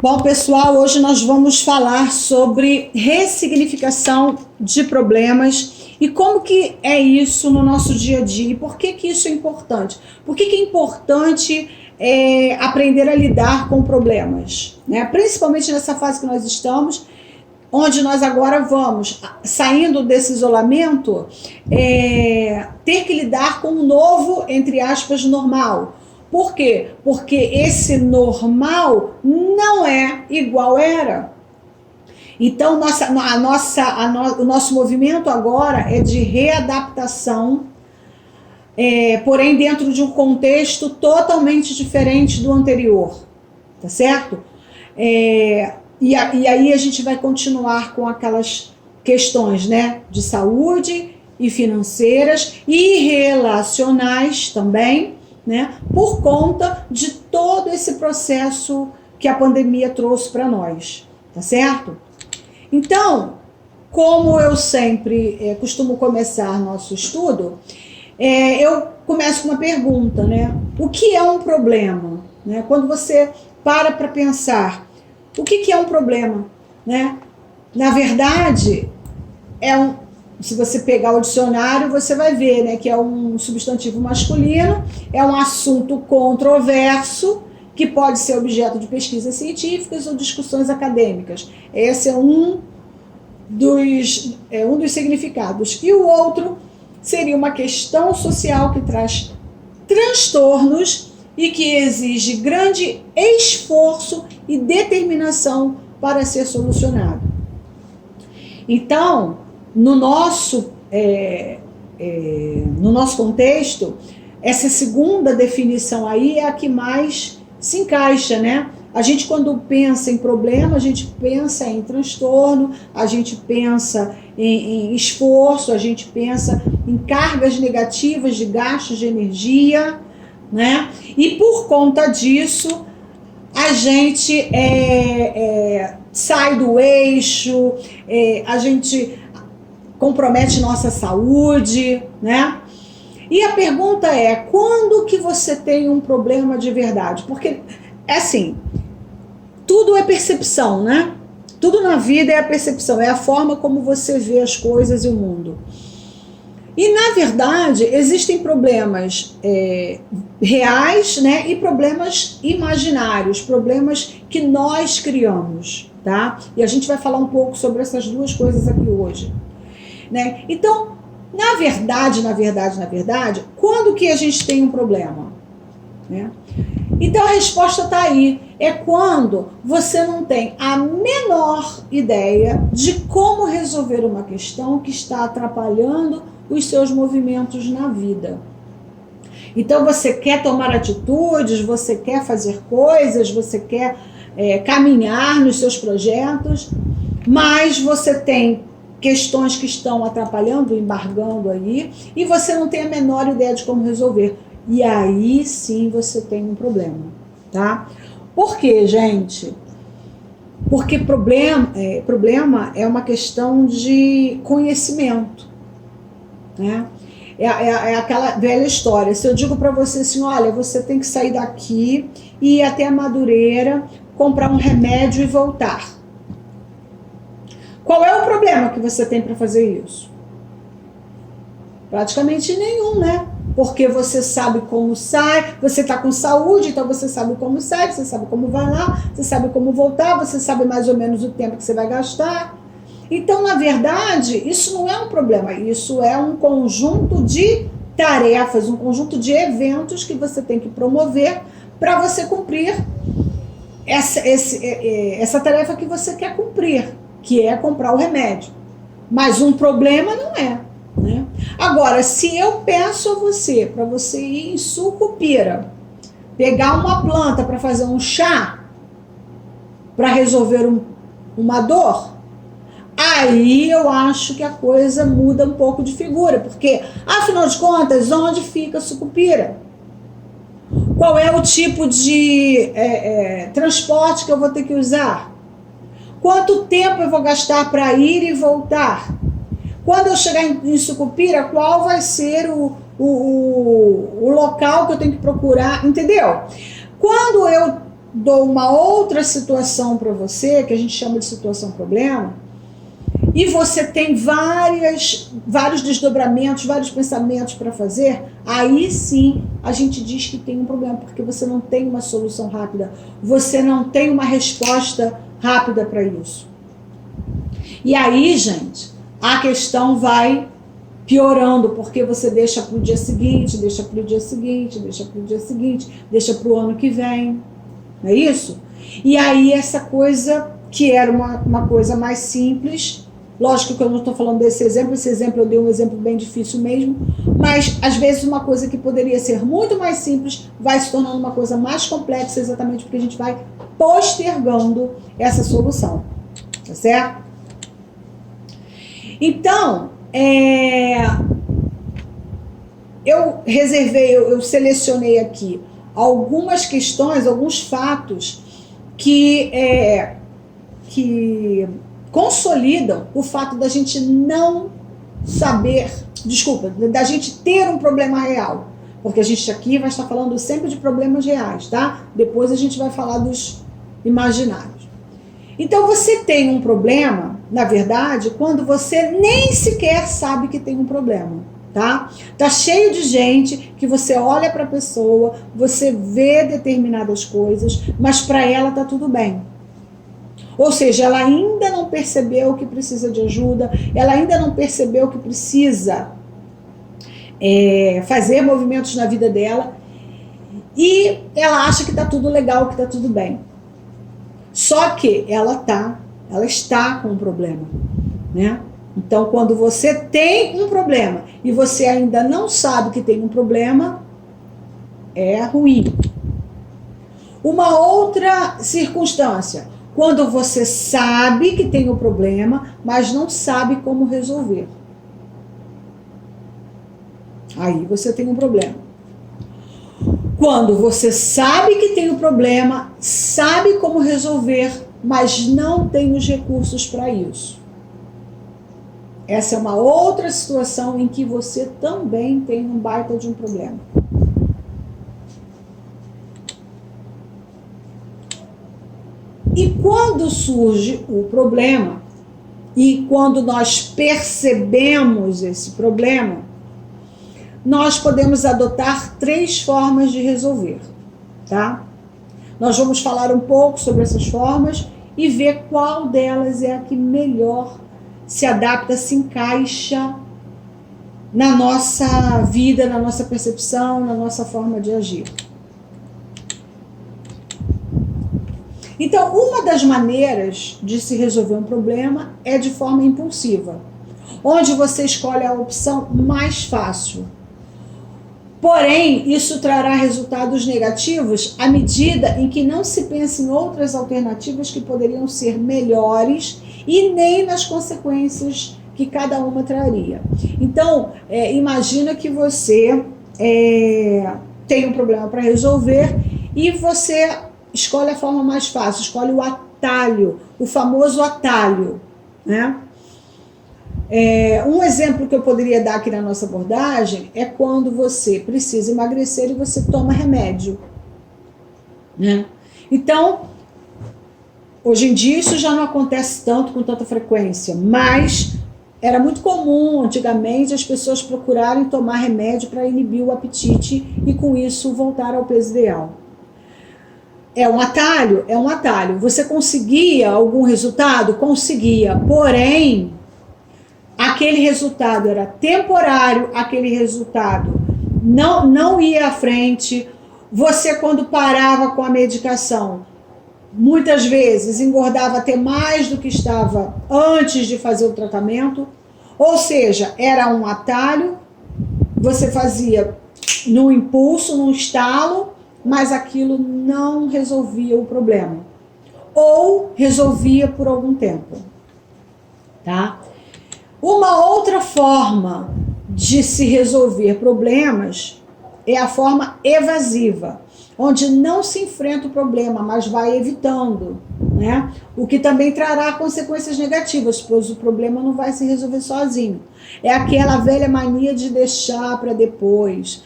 Bom, pessoal, hoje nós vamos falar sobre ressignificação de problemas e como que é isso no nosso dia a dia e por que que isso é importante. Por que que é importante aprender a lidar com problemas, né? Principalmente nessa fase que nós estamos, onde nós agora vamos, saindo desse isolamento, ter que lidar com um novo, entre aspas, normal. Por quê? Porque esse normal não é igual era. Então, o nosso movimento agora é de readaptação, porém dentro de um contexto totalmente diferente do anterior, tá certo? E aí a gente vai continuar com aquelas questões, né, de saúde e financeiras e relacionais também, né, por conta de todo esse processo que a pandemia trouxe para nós, tá certo? Então, como eu sempre costumo começar nosso estudo, eu começo com uma pergunta, né? O que é um problema? Né? Quando você para pensar, o que é um problema? Né? Na verdade, se você pegar o dicionário, você vai ver, né, que é um substantivo masculino, é um assunto controverso, que pode ser objeto de pesquisas científicas ou discussões acadêmicas. Esse é um dos significados. E o outro seria uma questão social que traz transtornos e que exige grande esforço e determinação para ser solucionado. Então, no nosso contexto, essa segunda definição aí é a que mais se encaixa, né? A gente, quando pensa em problema, a gente pensa em transtorno, a gente pensa em esforço, a gente pensa em cargas negativas de gastos de energia, né? E por conta disso, a gente sai do eixo, a gente compromete nossa saúde, né? E a pergunta é, quando que você tem um problema de verdade? Porque, assim, tudo é percepção, né? Tudo na vida é a percepção, é a forma como você vê as coisas e o mundo. E, na verdade, existem problemas reais, né? E problemas imaginários, problemas que nós criamos, tá? E a gente vai falar um pouco sobre essas duas coisas aqui hoje. Né? Então, na verdade, quando que a gente tem um problema? Né? Então a resposta está aí, é quando você não tem a menor ideia de como resolver uma questão que está atrapalhando os seus movimentos na vida. Então você quer tomar atitudes, você quer fazer coisas, você quer caminhar nos seus projetos, mas você tem questões que estão atrapalhando, embargando aí, e você não tem a menor ideia de como resolver. E aí sim você tem um problema, tá? Por quê, gente? Porque problema é uma questão de conhecimento, né? É aquela velha história. Se eu digo para você assim, olha, você tem que sair daqui e ir até a Madureira, comprar um remédio e voltar. Qual é o problema que você tem para fazer isso? Praticamente nenhum, né? Porque você sabe como sai, você está com saúde, então você sabe como sai, você sabe como vai lá, você sabe como voltar, você sabe mais ou menos o tempo que você vai gastar. Então, na verdade, isso não é um problema, isso é um conjunto de tarefas, um conjunto de eventos que você tem que promover para você cumprir essa tarefa que você quer cumprir, que é comprar o remédio. Mas um problema não é, né? Agora, se eu peço a você, para você ir em Sucupira, pegar uma planta para fazer um chá, para resolver uma dor, aí eu acho que a coisa muda um pouco de figura, porque, afinal de contas, onde fica Sucupira? Qual é o tipo de transporte que eu vou ter que usar? Quanto tempo eu vou gastar para ir e voltar? Quando eu chegar em Sucupira, qual vai ser o local que eu tenho que procurar? Entendeu? Quando eu dou uma outra situação para você, que a gente chama de situação problema, e você tem vários desdobramentos, vários pensamentos para fazer, aí sim a gente diz que tem um problema, porque você não tem uma solução rápida, você não tem uma resposta rápida para isso. E aí, gente, a questão vai piorando, porque você deixa para o dia seguinte, deixa para o dia seguinte, deixa para o dia seguinte, deixa para o ano que vem, não é isso? E aí essa coisa que era uma coisa mais simples, lógico que eu não estou falando desse exemplo, esse exemplo eu dei um exemplo bem difícil mesmo, mas às vezes uma coisa que poderia ser muito mais simples vai se tornando uma coisa mais complexa, exatamente porque a gente vai postergando essa solução, tá certo? Então, eu selecionei aqui algumas questões, alguns fatos que consolidam o fato da gente não saber, da gente ter um problema real, porque a gente aqui vai estar falando sempre de problemas reais, tá? Depois a gente vai falar dos imaginários. Então você tem um problema, na verdade, quando você nem sequer sabe que tem um problema, tá? Tá cheio de gente que você olha para a pessoa, você vê determinadas coisas, mas para ela tá tudo bem. Ou seja, ela ainda não percebeu que precisa de ajuda, ela ainda não percebeu que precisa fazer movimentos na vida dela, e ela acha que tá tudo legal, que tá tudo bem. Só que ela está com um problema, né? Então, quando você tem um problema e você ainda não sabe que tem um problema, é ruim. Uma outra circunstância, quando você sabe que tem um problema, mas não sabe como resolver. Aí você tem um problema. Quando você sabe que tem um problema, sabe como resolver, mas não tem os recursos para isso. Essa é uma outra situação em que você também tem um baita de um problema. E quando surge o problema, e quando nós percebemos esse problema, nós podemos adotar 3 formas de resolver, tá? Nós vamos falar um pouco sobre essas formas e ver qual delas é a que melhor se adapta, se encaixa na nossa vida, na nossa percepção, na nossa forma de agir. Então, uma das maneiras de se resolver um problema é de forma impulsiva, onde você escolhe a opção mais fácil. Porém, isso trará resultados negativos à medida em que não se pensa em outras alternativas que poderiam ser melhores e nem nas consequências que cada uma traria. Então, imagina que você tem um problema para resolver e você escolhe a forma mais fácil, escolhe o atalho, o famoso atalho, né? Um exemplo que eu poderia dar aqui na nossa abordagem é quando você precisa emagrecer e você toma remédio, né? Então, hoje em dia isso já não acontece tanto, com tanta frequência, mas era muito comum antigamente as pessoas procurarem tomar remédio para inibir o apetite e com isso voltar ao peso ideal. É um atalho? É um atalho. Você conseguia algum resultado? Conseguia, porém aquele resultado era temporário, aquele resultado não ia à frente. Você, quando parava com a medicação, muitas vezes engordava até mais do que estava antes de fazer o tratamento. Ou seja, era um atalho, você fazia no impulso, no estalo, mas aquilo não resolvia o problema. Ou resolvia por algum tempo, tá? Uma outra forma de se resolver problemas é a forma evasiva, onde não se enfrenta o problema, mas vai evitando, né? O que também trará consequências negativas, pois o problema não vai se resolver sozinho. É aquela velha mania de deixar para depois.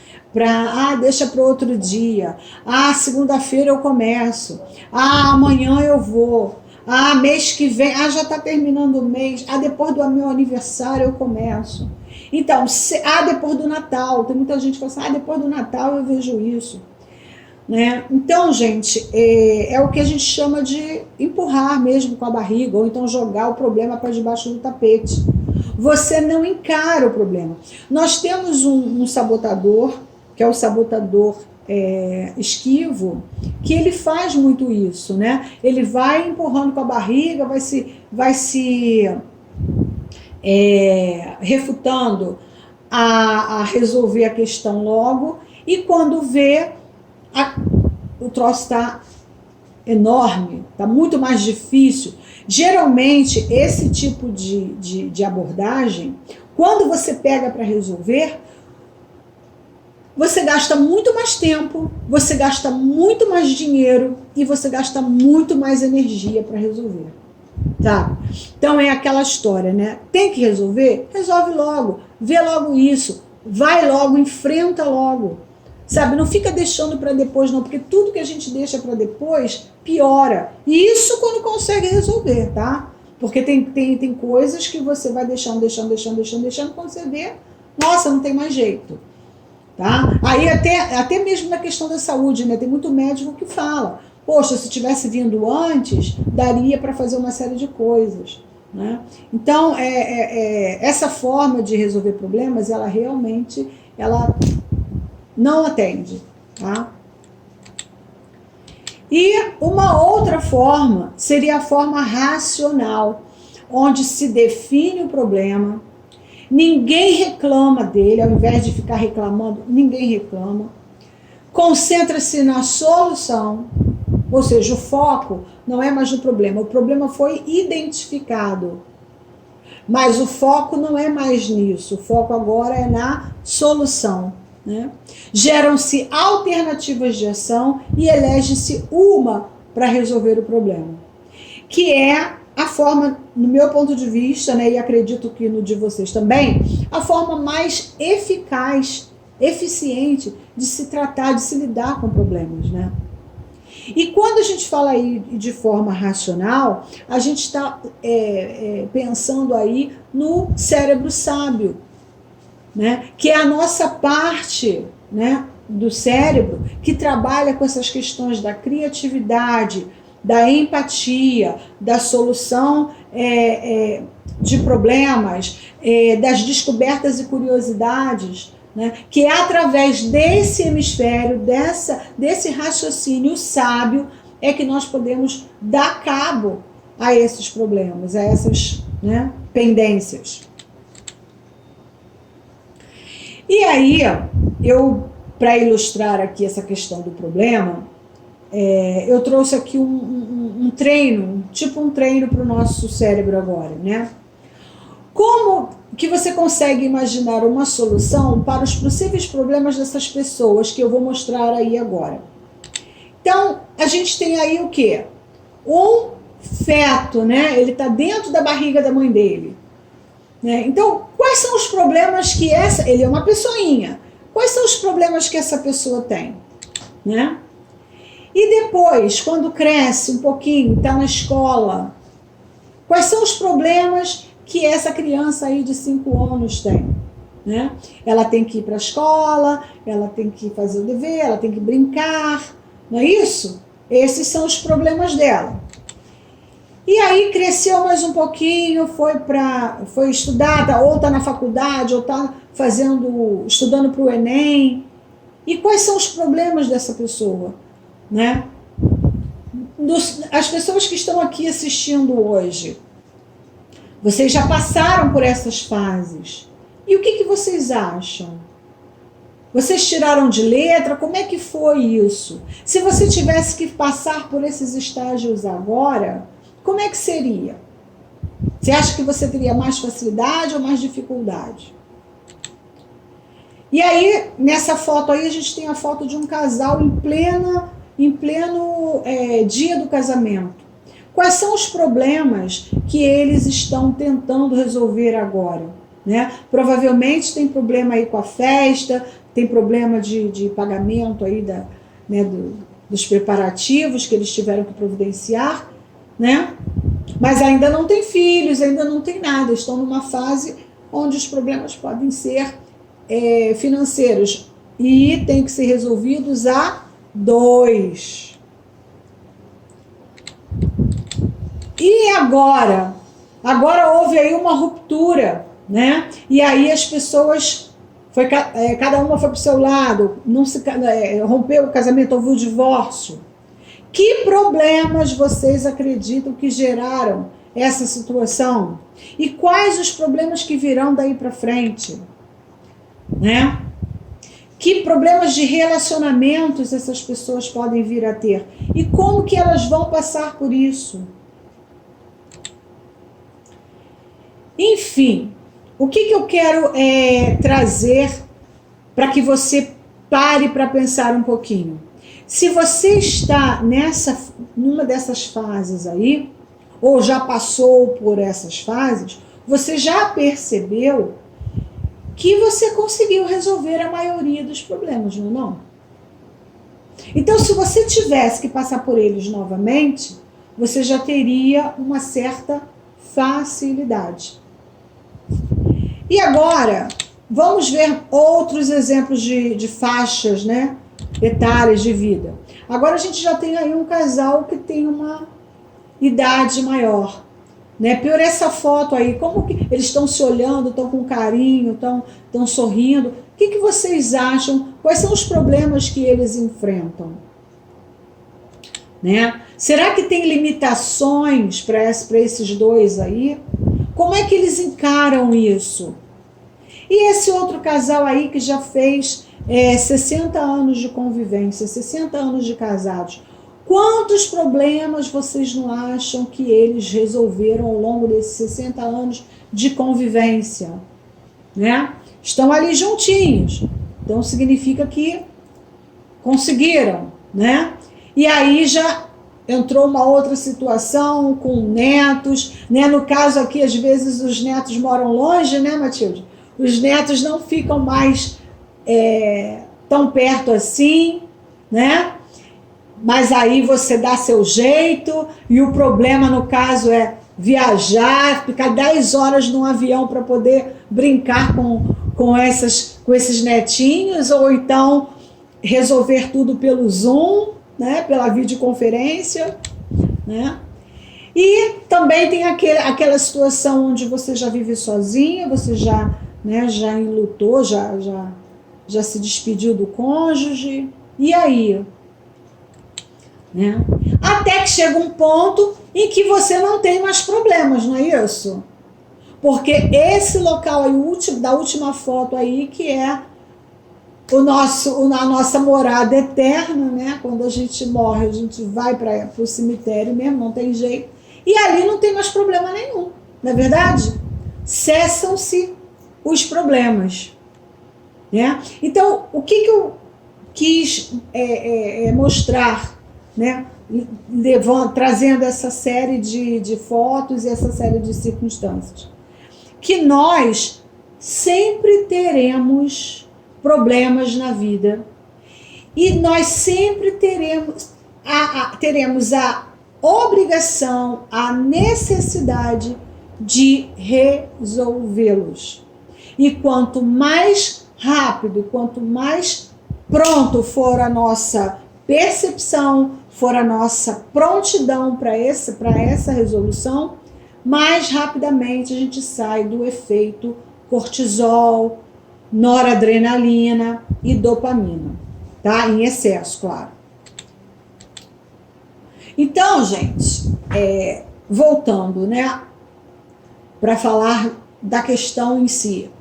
deixa para outro dia, segunda-feira eu começo, amanhã eu vou, mês que vem, já está terminando o mês, depois do meu aniversário eu começo. Então, depois do Natal, tem muita gente que fala assim, depois do Natal eu vejo isso. Né? Então, gente, é o que a gente chama de empurrar mesmo com a barriga, ou então jogar o problema para debaixo do tapete. Você não encara o problema. Nós temos um sabotador, que é o sabotador esquivo, que ele faz muito isso, né? Ele vai empurrando com a barriga, vai se refutando a resolver a questão logo, e quando vê, o troço está enorme, está muito mais difícil. Geralmente, esse tipo de abordagem, quando você pega para resolver, você gasta muito mais tempo, você gasta muito mais dinheiro e você gasta muito mais energia para resolver. Tá? Então é aquela história, né? Tem que resolver? Resolve logo, vê logo isso, vai logo, enfrenta logo. Sabe, não fica deixando para depois não, porque tudo que a gente deixa para depois piora. E isso quando consegue resolver, tá? Porque tem coisas que você vai deixando, quando você vê, nossa, não tem mais jeito. Tá? Aí até mesmo na questão da saúde, né? Tem muito médico que fala, poxa, se tivesse vindo antes, daria para fazer uma série de coisas. Né? Então, essa forma de resolver problemas, ela realmente não atende. Tá? E uma outra forma seria a forma racional, onde se define o problema, ninguém reclama dele, ao invés de ficar reclamando, ninguém reclama, concentra-se na solução, ou seja, o foco não é mais no problema, o problema foi identificado, mas o foco não é mais nisso, o foco agora é na solução. Né? Geram-se alternativas de ação e elege-se uma para resolver o problema, que é a forma, no meu ponto de vista, né, e acredito que no de vocês também, a forma mais eficaz, eficiente de se tratar, de se lidar com problemas. Né? E quando a gente fala aí de forma racional, a gente está pensando aí no cérebro sábio, né? Que é a nossa parte, né, do cérebro que trabalha com essas questões da criatividade, da empatia, da solução de problemas, das descobertas e curiosidades, né? Que é através desse hemisfério, desse raciocínio sábio, é que nós podemos dar cabo a esses problemas, a essas, né, pendências. E aí, para ilustrar aqui essa questão do problema, eu trouxe aqui um treino, tipo um treino para o nosso cérebro agora, né? Como que você consegue imaginar uma solução para os possíveis problemas dessas pessoas que eu vou mostrar aí agora? Então, a gente tem aí o quê? Um feto, né? Ele está dentro da barriga da mãe dele. Né? Então, quais são os problemas que ele é uma pessoinha, quais são os problemas que essa pessoa tem? Né? E depois, quando cresce um pouquinho, está na escola, quais são os problemas que essa criança aí de 5 anos tem? Né? Ela tem que ir para a escola, ela tem que fazer o dever, ela tem que brincar, não é isso? Esses são os problemas dela. E aí cresceu mais um pouquinho, foi estudar, ou está na faculdade, ou está estudando para o Enem. E quais são os problemas dessa pessoa? Né? As pessoas que estão aqui assistindo hoje, vocês já passaram por essas fases. E o que vocês acham? Vocês tiraram de letra? Como é que foi isso? Se você tivesse que passar por esses estágios agora, como é que seria? Você acha que você teria mais facilidade ou mais dificuldade? E aí, nessa foto aí, a gente tem a foto de um casal em pleno dia do casamento. Quais são os problemas que eles estão tentando resolver agora? Né? Provavelmente tem problema aí com a festa, tem problema de pagamento aí né, dos preparativos que eles tiveram que providenciar, né? Mas ainda não tem filhos, ainda não tem nada, estão numa fase onde os problemas podem ser financeiros e tem que ser resolvidos a dois. E agora? Agora houve aí uma ruptura, né? E aí as pessoas, cada uma foi para o seu lado, rompeu o casamento, houve o divórcio. Que problemas vocês acreditam que geraram essa situação? E quais os problemas que virão daí para frente? Né? Que problemas de relacionamentos essas pessoas podem vir a ter? E como que elas vão passar por isso? Enfim, o que eu quero trazer para que você pare para pensar um pouquinho? Se você está numa dessas fases aí, ou já passou por essas fases, você já percebeu que você conseguiu resolver a maioria dos problemas, não é não? Então, se você tivesse que passar por eles novamente, você já teria uma certa facilidade. E agora, vamos ver outros exemplos de faixas, né, etárias de vida. Agora a gente já tem aí um casal que tem uma idade maior, né? Por essa foto aí, como que eles estão se olhando, estão com carinho, estão sorrindo. O que vocês acham? Quais são os problemas que eles enfrentam? Né? Será que tem limitações para esses dois aí? Como é que eles encaram isso? E esse outro casal aí que já fez 60 anos de convivência, 60 anos de casados, quantos problemas vocês não acham que eles resolveram ao longo desses 60 anos de convivência? Né? Estão ali juntinhos, então significa que conseguiram, né? E aí já entrou uma outra situação com netos, né? No caso aqui, às vezes os netos moram longe, né, Matilde? Os netos não ficam mais tão perto assim, né? Mas aí você dá seu jeito, e o problema no caso é viajar, ficar 10 horas num avião para poder brincar com esses netinhos, ou então resolver tudo pelo Zoom, né, pela videoconferência, né? E também tem aquela situação onde você já vive sozinha, você já enlutou, já se despediu do cônjuge, e aí? Né? Até que chega um ponto em que você não tem mais problemas, não é isso? Porque esse local aí, da última foto aí, que é a nossa morada eterna, né? Quando a gente morre, a gente vai para o cemitério mesmo, não tem jeito. E ali não tem mais problema nenhum, não é verdade? Cessam-se os problemas. Né? Então, o que eu quis mostrar, né? Trazendo essa série de fotos e essa série de circunstâncias? Que nós sempre teremos problemas na vida, e nós sempre teremos a obrigação, a necessidade de resolvê-los. E quanto mais rápido, quanto mais pronto for a nossa percepção, for a nossa prontidão para essa resolução, mais rapidamente a gente sai do efeito cortisol, noradrenalina e dopamina, tá? Em excesso, claro. Então, gente, voltando, né, para falar da questão em si.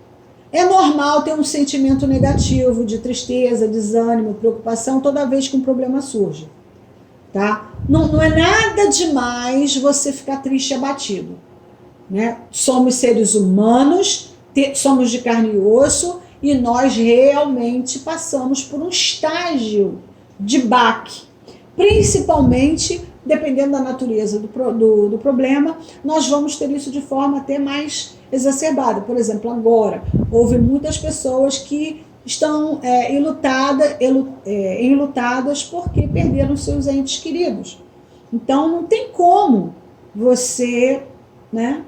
É normal ter um sentimento negativo, de tristeza, desânimo, preocupação, toda vez que um problema surge, tá? Não é nada demais você ficar triste e abatido, né? Somos seres humanos, somos de carne e osso, e nós realmente passamos por um estágio de baque, principalmente dependendo da natureza do problema, nós vamos ter isso de forma até mais exacerbada. Por exemplo, agora, houve muitas pessoas que estão enlutadas porque perderam seus entes queridos. Então não tem como você, né,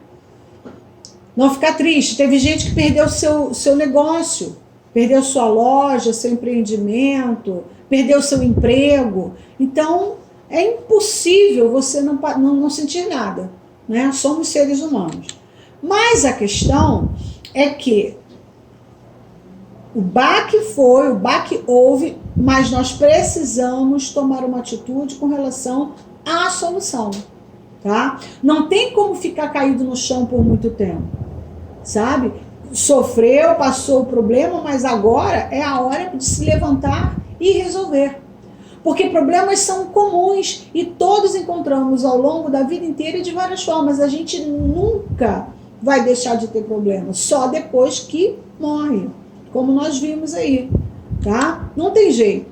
não ficar triste. Teve gente que perdeu seu negócio, perdeu sua loja, seu empreendimento, perdeu seu emprego. Então é impossível você não sentir nada, né? Somos seres humanos. Mas a questão é que o baque houve, mas nós precisamos tomar uma atitude com relação à solução, tá? Não tem como ficar caído no chão por muito tempo, sabe? Sofreu, passou o problema, mas agora é a hora de se levantar e resolver. Porque problemas são comuns e todos encontramos ao longo da vida inteira e de várias formas. A gente nunca vai deixar de ter problemas, só depois que morre, como nós vimos aí, tá? Não tem jeito.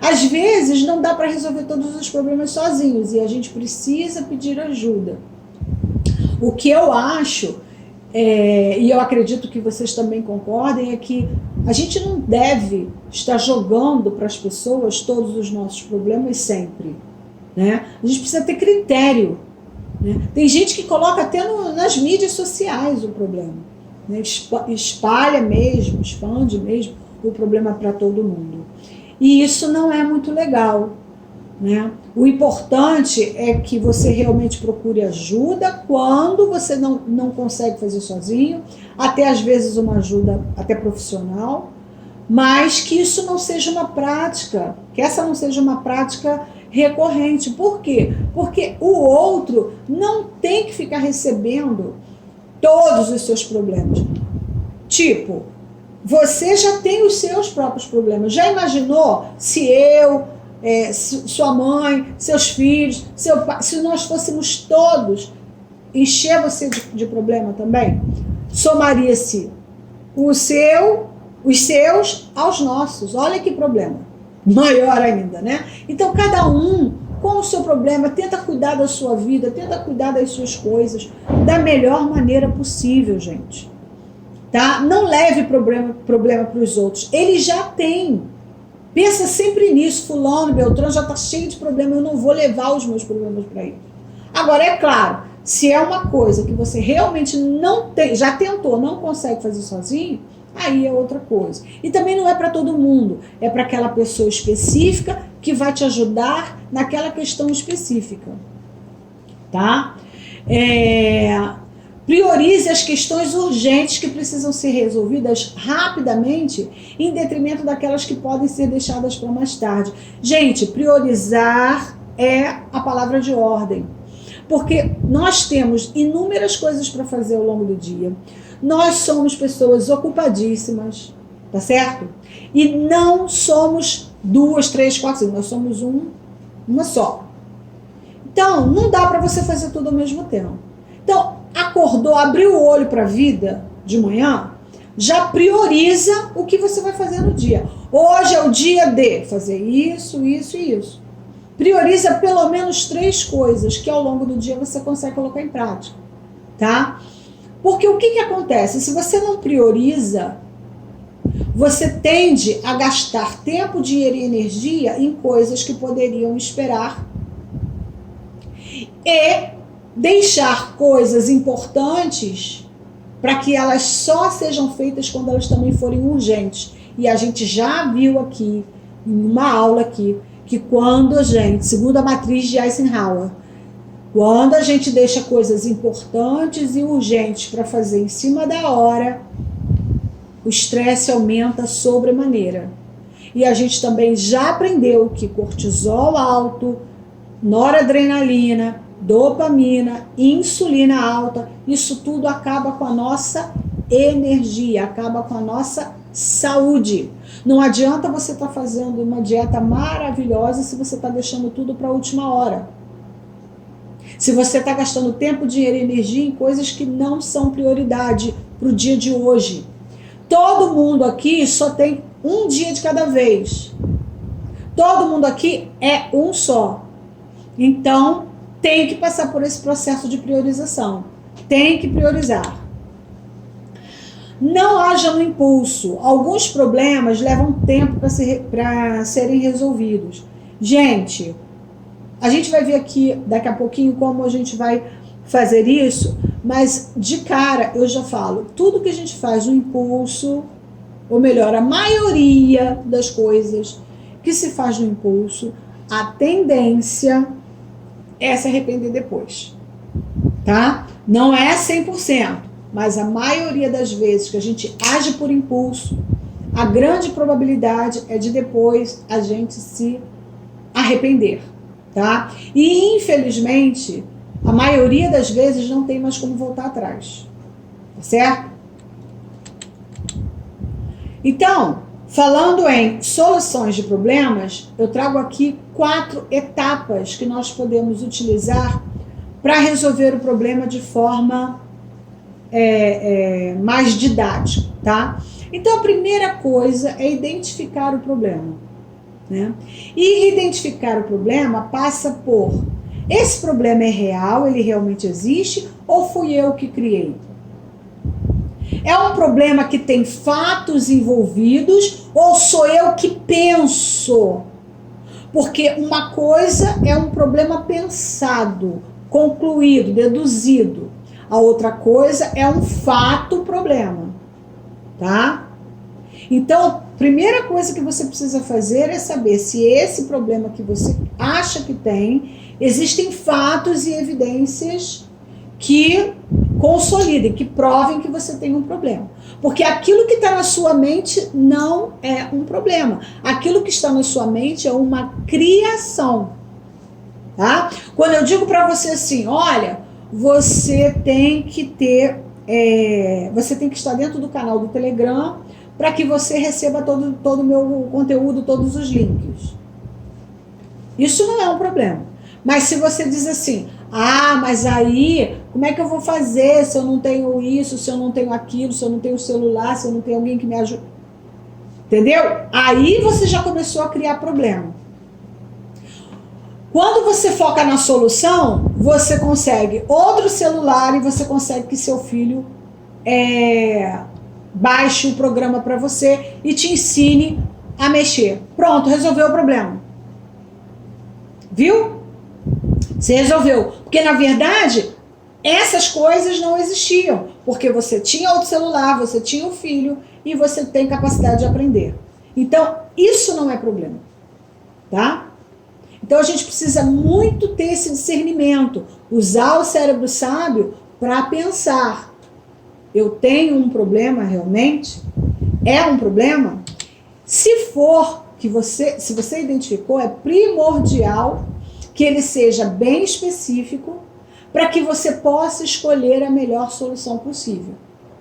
Às vezes não dá para resolver todos os problemas sozinhos e a gente precisa pedir ajuda. O que eu acho, e eu acredito que vocês também concordem, é que a gente não deve estar jogando para as pessoas todos os nossos problemas sempre, né? A gente precisa ter critério, né? Tem gente que coloca até nas mídias sociais o problema, né? Espalha mesmo, expande mesmo o problema para todo mundo. E isso não é muito legal, né? O importante é que você realmente procure ajuda quando você não consegue fazer sozinho, até às vezes uma ajuda até profissional, mas que isso não seja uma prática, que essa não seja uma prática recorrente. Por quê? Porque o outro não tem que ficar recebendo todos os seus problemas. Tipo, você já tem os seus próprios problemas. Já imaginou se eu, sua mãe, seus filhos, seu pai, se nós fôssemos todos encher você de problema também? Somaria-se os seus aos nossos. Olha que problema. Maior ainda, né? Então, cada um com o seu problema, tenta cuidar da sua vida, tenta cuidar das suas coisas da melhor maneira possível, gente. Tá? Não leve problema para os outros. Ele já tem. Pensa sempre nisso. Fulano, Beltrano já está cheio de problema. Eu não vou levar os meus problemas para ele. Agora, é claro, se é uma coisa que você realmente não tem, já tentou, não consegue fazer sozinho, aí é outra coisa. E também não é para todo mundo. É para aquela pessoa específica que vai te ajudar naquela questão específica. Tá? Priorize as questões urgentes que precisam ser resolvidas rapidamente, em detrimento daquelas que podem ser deixadas para mais tarde. Gente, priorizar é a palavra de ordem, porque nós temos inúmeras coisas para fazer ao longo do dia. Nós somos pessoas ocupadíssimas, tá certo? E não somos 2, 3, 4, 5, nós somos uma só. Então, não dá para você fazer tudo ao mesmo tempo. Então, acordou, abriu o olho para a vida de manhã, já prioriza o que você vai fazer no dia. Hoje é o dia de fazer isso, isso e isso. Prioriza pelo menos 3 coisas que ao longo do dia você consegue colocar em prática, tá? Porque o que acontece? Se você não prioriza, você tende a gastar tempo, dinheiro e energia em coisas que poderiam esperar e deixar coisas importantes para que elas só sejam feitas quando elas também forem urgentes. E a gente já viu aqui, em uma aula aqui, que quando a gente, segundo a matriz de Eisenhower, quando a gente deixa coisas importantes e urgentes para fazer em cima da hora, o estresse aumenta sobremaneira. E a gente também já aprendeu que cortisol alto, noradrenalina, dopamina, insulina alta, isso tudo acaba com a nossa energia, acaba com a nossa saúde. Não adianta você estar fazendo uma dieta maravilhosa se você está deixando tudo para a última hora. Se você está gastando tempo, dinheiro e energia em coisas que não são prioridade para o dia de hoje. Todo mundo aqui só tem um dia de cada vez. Todo mundo aqui é um só. Então, tem que passar por esse processo de priorização. Tem que priorizar. Não haja no impulso. Alguns problemas levam tempo para serem resolvidos. Gente, a gente vai ver aqui daqui a pouquinho como a gente vai fazer isso, mas de cara eu já falo, tudo que a gente faz no impulso, ou melhor, a maioria das coisas que se faz no impulso, a tendência é se arrepender depois, tá? Não é 100%, mas a maioria das vezes que a gente age por impulso, a grande probabilidade é de depois a gente se arrepender, tá? E infelizmente, a maioria das vezes não tem mais como voltar atrás, tá certo? Então, falando em soluções de problemas, eu trago aqui 4 etapas que nós podemos utilizar para resolver o problema de forma mais didática, tá? Então, a primeira coisa é identificar o problema, né? E identificar o problema passa por: esse problema é real, ele realmente existe, ou fui eu que criei? É um problema que tem fatos envolvidos, ou sou eu que penso? Porque uma coisa é um problema pensado, concluído, deduzido. A outra coisa é um fato problema, tá? Então, a primeira coisa que você precisa fazer é saber se esse problema que você acha que tem, existem fatos e evidências que consolidem, que provem que você tem um problema. Porque aquilo que está na sua mente não é um problema. Aquilo que está na sua mente é uma criação, tá? Quando eu digo para você assim, olha, você tem que ter, você tem que estar dentro do canal do Telegram para que você receba todo o meu conteúdo, todos os links. Isso não é um problema. Mas se você diz assim, mas aí, como é que eu vou fazer se eu não tenho isso, se eu não tenho aquilo, se eu não tenho celular, se eu não tenho alguém que me ajude? Entendeu? Aí você já começou a criar problema. Quando você foca na solução, você consegue outro celular e você consegue que seu filho baixe o programa para você e te ensine a mexer. Pronto, resolveu o problema. Viu? Você resolveu. Porque, na verdade, essas coisas não existiam. Porque você tinha outro celular, você tinha um filho e você tem capacidade de aprender. Então, isso não é problema. Tá? Então, a gente precisa muito ter esse discernimento. Usar o cérebro sábio para pensar. Eu tenho um problema realmente? É um problema? Se for se você identificou, é primordial que ele seja bem específico para que você possa escolher a melhor solução possível,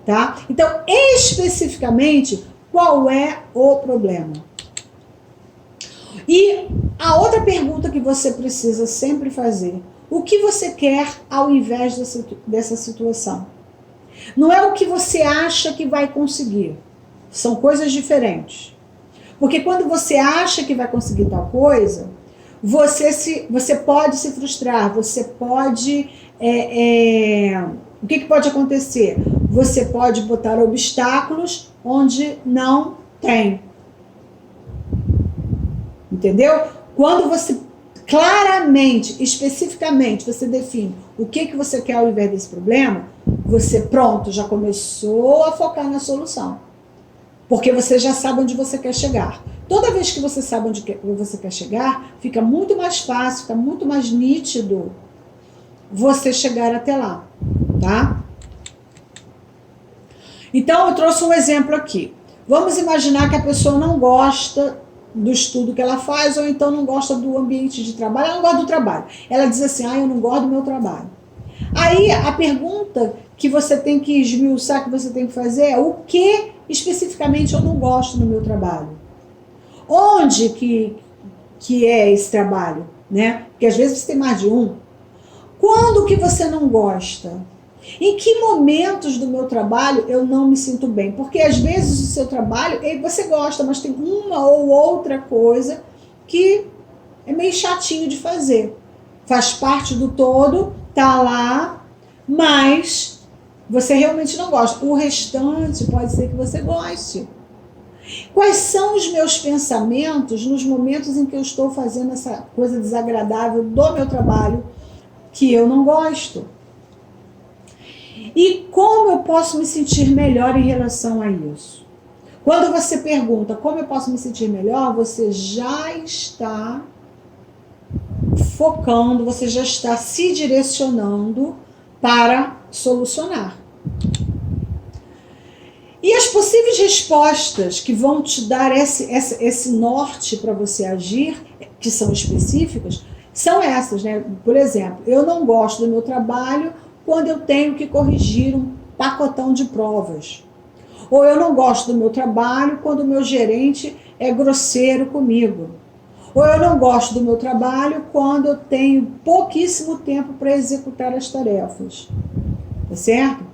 tá? Então, especificamente, qual é o problema? E a outra pergunta que você precisa sempre fazer: o que você quer ao invés dessa situação? Não é o que você acha que vai conseguir. São coisas diferentes. Porque quando você acha que vai conseguir tal coisa, você pode se frustrar, você pode... o que pode acontecer? Você pode botar obstáculos onde não tem. Entendeu? Quando você claramente, especificamente, você define o que você quer ao invés desse problema, você, pronto, já começou a focar na solução. Porque você já sabe onde você quer chegar. Toda vez que você sabe onde você quer chegar, fica muito mais fácil, fica muito mais nítido você chegar até lá, tá? Então, eu trouxe um exemplo aqui. Vamos imaginar que a pessoa não gosta do estudo que ela faz, ou então não gosta do ambiente de trabalho, ela não gosta do trabalho. Ela diz assim, eu não gosto do meu trabalho. Aí, a pergunta que você tem que esmiuçar, que você tem que fazer é: o que especificamente eu não gosto no meu trabalho? Onde que é esse trabalho, né? Porque às vezes você tem mais de um. Quando que você não gosta? Em que momentos do meu trabalho eu não me sinto bem? Porque às vezes o seu trabalho, você gosta, mas tem uma ou outra coisa que é meio chatinho de fazer. Faz parte do todo, tá lá, mas você realmente não gosta. O restante pode ser que você goste. Quais são os meus pensamentos nos momentos em que eu estou fazendo essa coisa desagradável do meu trabalho que eu não gosto? E como eu posso me sentir melhor em relação a isso? Quando você pergunta como eu posso me sentir melhor, você já está focando, você já está se direcionando para solucionar. E as possíveis respostas que vão te dar esse norte para você agir, que são específicas, são essas, né? Por exemplo, eu não gosto do meu trabalho quando eu tenho que corrigir um pacotão de provas. Ou eu não gosto do meu trabalho quando o meu gerente é grosseiro comigo. Ou eu não gosto do meu trabalho quando eu tenho pouquíssimo tempo para executar as tarefas. Tá certo?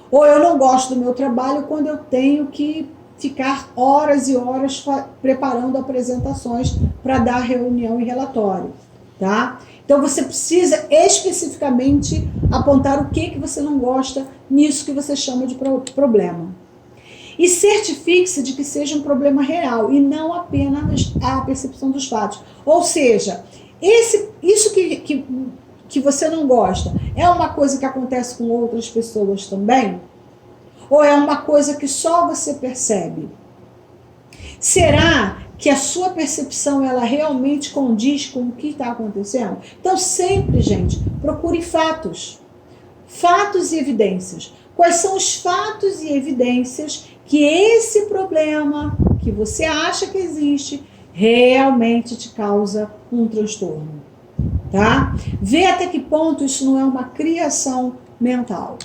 Ou eu não gosto do meu trabalho quando eu tenho que ficar horas e horas preparando apresentações para dar reunião e relatório. Tá? Então você precisa especificamente apontar o que você não gosta nisso que você chama de problema. E certifique-se de que seja um problema real e não apenas a percepção dos fatos. Ou seja, isso que você não gosta é uma coisa que acontece com outras pessoas também? Ou é uma coisa que só você percebe? Será que a sua percepção ela realmente condiz com o que está acontecendo? Então sempre, gente, procure fatos. Fatos e evidências. Quais são os fatos e evidências que esse problema que você acha que existe realmente te causa um transtorno, tá? Vê até que ponto isso não é uma criação mental.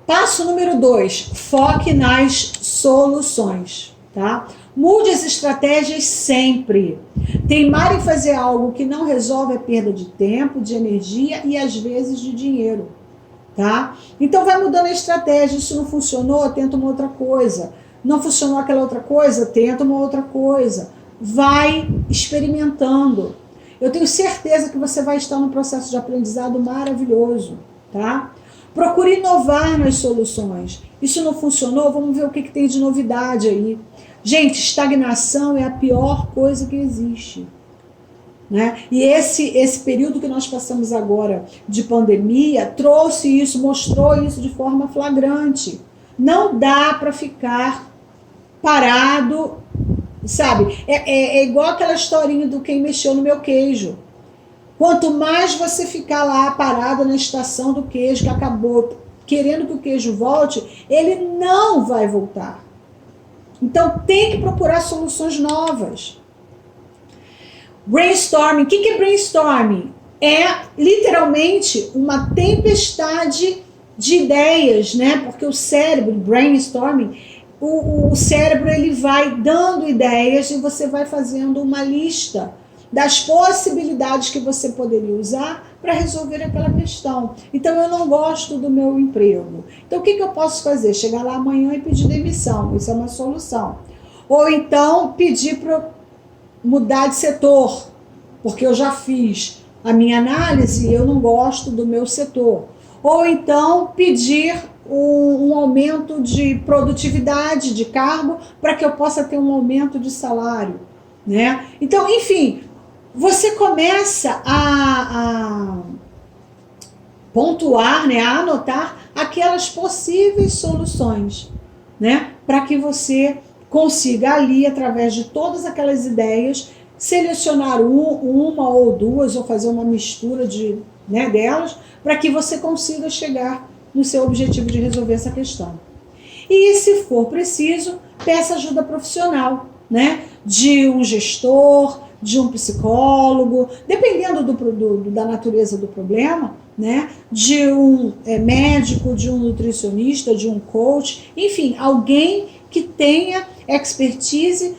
Passo número 2, foque nas soluções, tá? Mude as estratégias sempre. Teimar em fazer algo que não resolve é perda de tempo, de energia e às vezes de dinheiro. Tá? Então vai mudando a estratégia, isso não funcionou, tenta uma outra coisa. Não funcionou aquela outra coisa, tenta uma outra coisa. Vai experimentando. Eu tenho certeza que você vai estar num processo de aprendizado maravilhoso, tá? Procure inovar nas soluções. Isso não funcionou, vamos ver o que tem de novidade aí. Gente, estagnação é a pior coisa que existe. Né? E esse período que nós passamos agora de pandemia trouxe isso, mostrou isso de forma flagrante. Não dá para ficar parado, sabe? É igual aquela historinha do quem mexeu no meu queijo. Quanto mais você ficar lá parado na estação do queijo, que acabou querendo que o queijo volte, ele não vai voltar. Então tem que procurar soluções novas. Brainstorming. O que é brainstorming? É literalmente uma tempestade de ideias, né? Porque o cérebro, brainstorming, o cérebro ele vai dando ideias e você vai fazendo uma lista das possibilidades que você poderia usar para resolver aquela questão. Então eu não gosto do meu emprego. Então o que eu posso fazer? Chegar lá amanhã e pedir demissão. Isso é uma solução. Ou então pedir para mudar de setor, porque eu já fiz a minha análise e eu não gosto do meu setor. Ou então pedir um aumento de produtividade, de cargo, para que eu possa ter um aumento de salário, né? Então, enfim, você começa a pontuar, né, a anotar aquelas possíveis soluções, né, para que você consiga ali, através de todas aquelas ideias, selecionar uma ou duas, ou fazer uma mistura delas, para que você consiga chegar no seu objetivo de resolver essa questão. E se for preciso, peça ajuda profissional, né? De um gestor, de um psicólogo, dependendo da natureza do problema, né? De um médico, de um nutricionista, de um coach, enfim, alguém que tenha expertise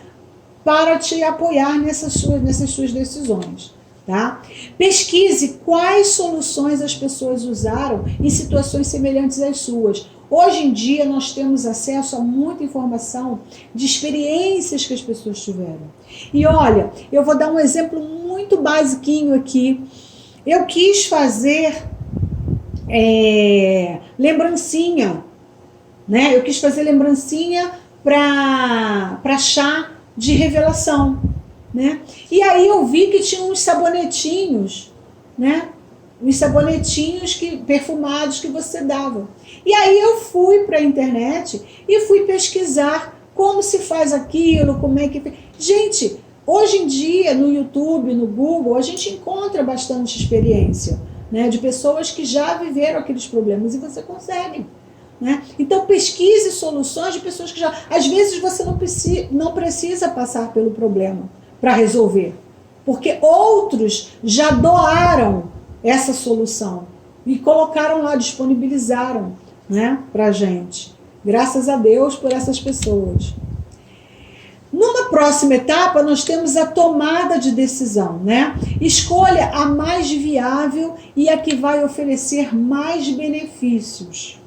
para te apoiar nessas suas decisões. Tá? Pesquise quais soluções as pessoas usaram em situações semelhantes às suas. Hoje em dia nós temos acesso a muita informação de experiências que as pessoas tiveram. E olha, eu vou dar um exemplo muito basiquinho aqui. Eu quis fazer lembrancinha, né? Eu quis fazer lembrancinha para chá de revelação, né? E aí eu vi que tinha uns sabonetinhos, né? Os sabonetinhos perfumados que você dava. E aí eu fui para a internet e fui pesquisar como se faz aquilo, como é que... Gente, hoje em dia no YouTube, no Google, a gente encontra bastante experiência, né, de pessoas que já viveram aqueles problemas e você consegue. Né? Então pesquise soluções de pessoas que já... Às vezes você não precisa passar pelo problema para resolver, porque outros já doaram essa solução e colocaram lá, disponibilizaram, né, para a gente. Graças a Deus por essas pessoas. Numa próxima etapa, nós temos a tomada de decisão, né? Escolha a mais viável e a que vai oferecer mais benefícios.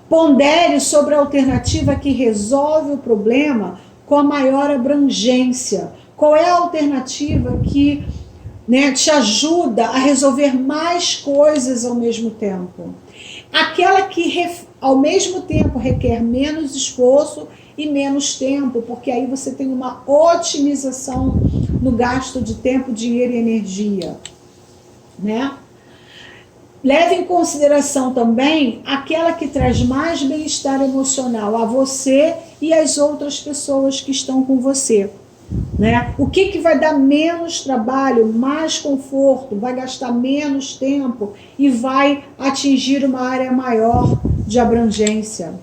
Pondere sobre a alternativa que resolve o problema com a maior abrangência. Qual é a alternativa que, né, te ajuda a resolver mais coisas ao mesmo tempo? Aquela que ao mesmo tempo requer menos esforço e menos tempo, porque aí você tem uma otimização no gasto de tempo, dinheiro e energia, né? Leve em consideração também aquela que traz mais bem-estar emocional a você e às outras pessoas que estão com você. Né? O que vai dar menos trabalho, mais conforto, vai gastar menos tempo e vai atingir uma área maior de abrangência.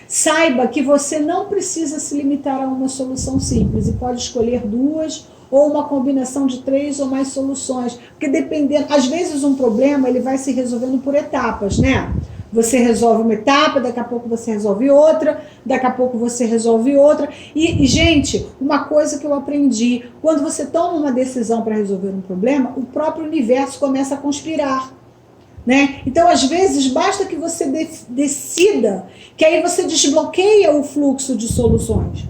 Saiba que você não precisa se limitar a uma solução simples e pode escolher 2 ou uma combinação de 3 ou mais soluções, porque dependendo, às vezes um problema ele vai se resolvendo por etapas, né? Você resolve uma etapa, daqui a pouco você resolve outra, daqui a pouco você resolve outra. E, gente, uma coisa que eu aprendi, quando você toma uma decisão para resolver um problema, o próprio universo começa a conspirar. Né? Então, às vezes, basta que você decida, que aí você desbloqueia o fluxo de soluções.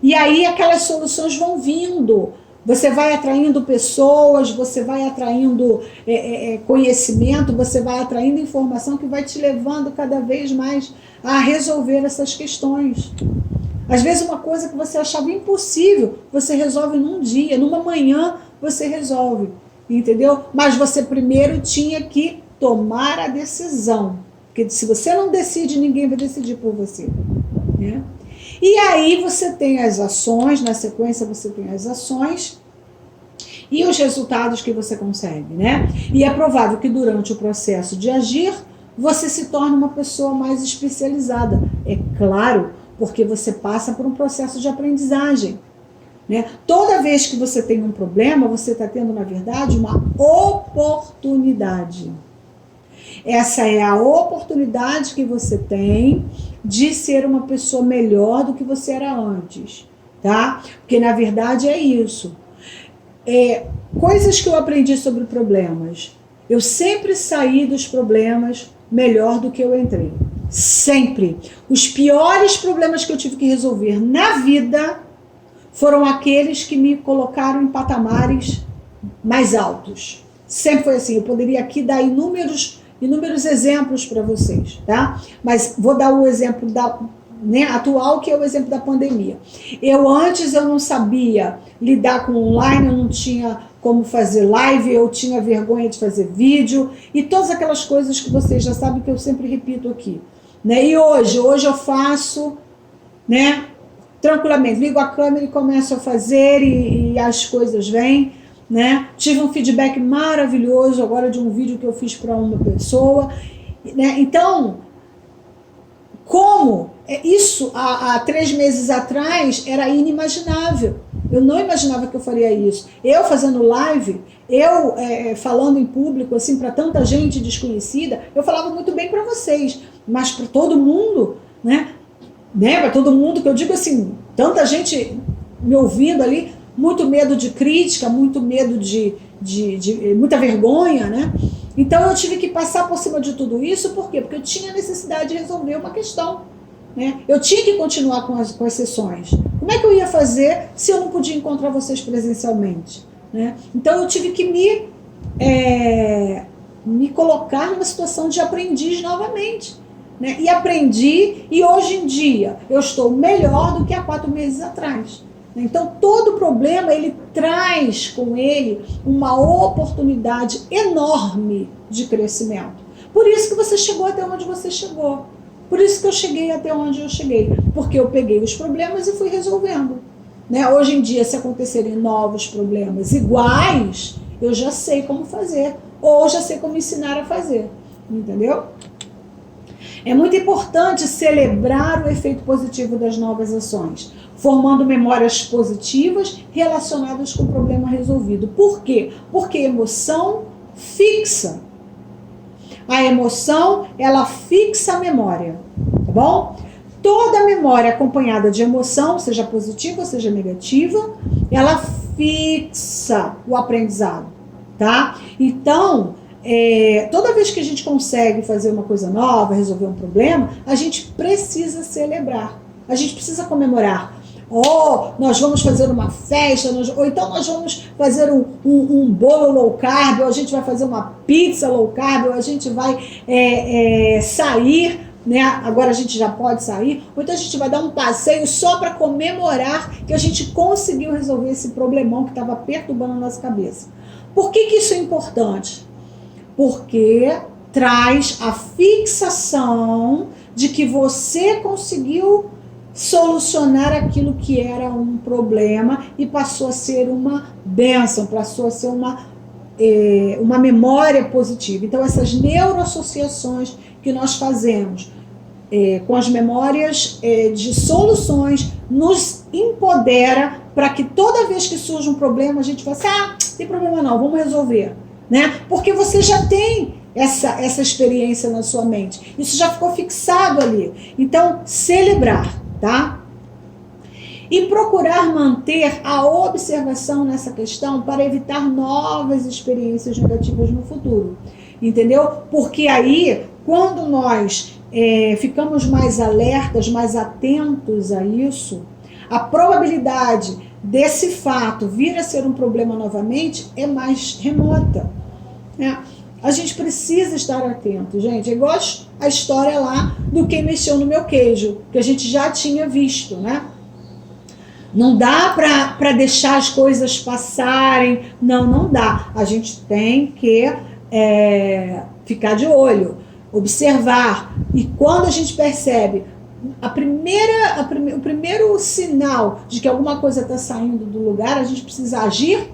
E aí aquelas soluções vão vindo. Você vai atraindo pessoas, você vai atraindo conhecimento, você vai atraindo informação que vai te levando cada vez mais a resolver essas questões. Às vezes uma coisa que você achava impossível, você resolve num dia, numa manhã você resolve, entendeu? Mas você primeiro tinha que tomar a decisão, porque se você não decide, ninguém vai decidir por você, né? E aí você tem as ações, na sequência você tem as ações e os resultados que você consegue, né? E é provável que durante o processo de agir, você se torne uma pessoa mais especializada. É claro, porque você passa por um processo de aprendizagem, né? Toda vez que você tem um problema, você está tendo, na verdade, uma oportunidade. Essa é a oportunidade que você tem de ser uma pessoa melhor do que você era antes, tá? Porque, na verdade, é isso. Coisas que eu aprendi sobre problemas. Eu sempre saí dos problemas melhor do que eu entrei. Sempre. Os piores problemas que eu tive que resolver na vida foram aqueles que me colocaram em patamares mais altos. Sempre foi assim. Eu poderia aqui dar inúmeros exemplos para vocês, tá? Mas vou dar o exemplo atual, que é o exemplo da pandemia. Antes eu não sabia lidar com online, eu não tinha como fazer live, eu tinha vergonha de fazer vídeo e todas aquelas coisas que vocês já sabem que eu sempre repito aqui, né? E hoje eu faço, né, tranquilamente, ligo a câmera e começo a fazer e as coisas vêm. Né? Tive um feedback maravilhoso agora de um vídeo que eu fiz para uma pessoa, né? Então, como isso há 3 meses atrás era inimaginável, eu não imaginava que eu faria isso. Eu fazendo live, falando em público assim para tanta gente desconhecida, eu falava muito bem para vocês, mas para todo mundo, né? Para todo mundo, que eu digo assim, tanta gente me ouvindo ali, muito medo de crítica, muito medo de muita vergonha, né? Então eu tive que passar por cima de tudo isso, por quê? Porque eu tinha necessidade de resolver uma questão, né? Eu tinha que continuar com as sessões. Como é que eu ia fazer se eu não podia encontrar vocês presencialmente, né? Então eu tive que me colocar numa situação de aprendiz novamente. Né? E aprendi, e hoje em dia eu estou melhor do que há 4 meses atrás. Então, todo problema, ele traz com ele uma oportunidade enorme de crescimento. Por isso que você chegou até onde você chegou. Por isso que eu cheguei até onde eu cheguei. Porque eu peguei os problemas e fui resolvendo. Né? Hoje em dia, se acontecerem novos problemas iguais, eu já sei como fazer. Ou já sei como ensinar a fazer. Entendeu? É muito importante celebrar o efeito positivo das novas ações, formando memórias positivas relacionadas com o problema resolvido. Por quê? Porque emoção fixa. A emoção, ela fixa a memória, tá bom? Toda memória acompanhada de emoção, seja positiva ou seja negativa, ela fixa o aprendizado, tá? Então, toda vez que a gente consegue fazer uma coisa nova, resolver um problema, a gente precisa celebrar, a gente precisa comemorar. Nós vamos fazer uma festa, ou então nós vamos fazer um bolo low carb, ou a gente vai fazer uma pizza low carb, ou a gente vai sair, né? Agora a gente já pode sair, ou então a gente vai dar um passeio só para comemorar que a gente conseguiu resolver esse problemão que estava perturbando a nossa cabeça. Por que isso é importante? Porque traz a fixação de que você conseguiu solucionar aquilo que era um problema e passou a ser uma bênção, passou a ser uma memória positiva. Então, essas neuroassociações que nós fazemos com as memórias de soluções nos empodera para que toda vez que surge um problema, a gente fala assim, não tem problema não, vamos resolver. Né? Porque você já tem essa experiência na sua mente. Isso já ficou fixado ali. Então, celebrar, tá? E procurar manter a observação nessa questão para evitar novas experiências negativas no futuro. Entendeu? Porque aí, quando nós ficamos mais alertas, mais atentos a isso, a probabilidade desse fato vir a ser um problema novamente é mais remota. A gente precisa estar atento, gente. É igual a história lá do quem mexeu no meu queijo, que a gente já tinha visto, né? Não dá para deixar as coisas passarem. Não dá. A gente tem que ficar de olho, observar. E quando a gente percebe o primeiro sinal de que alguma coisa está saindo do lugar, a gente precisa agir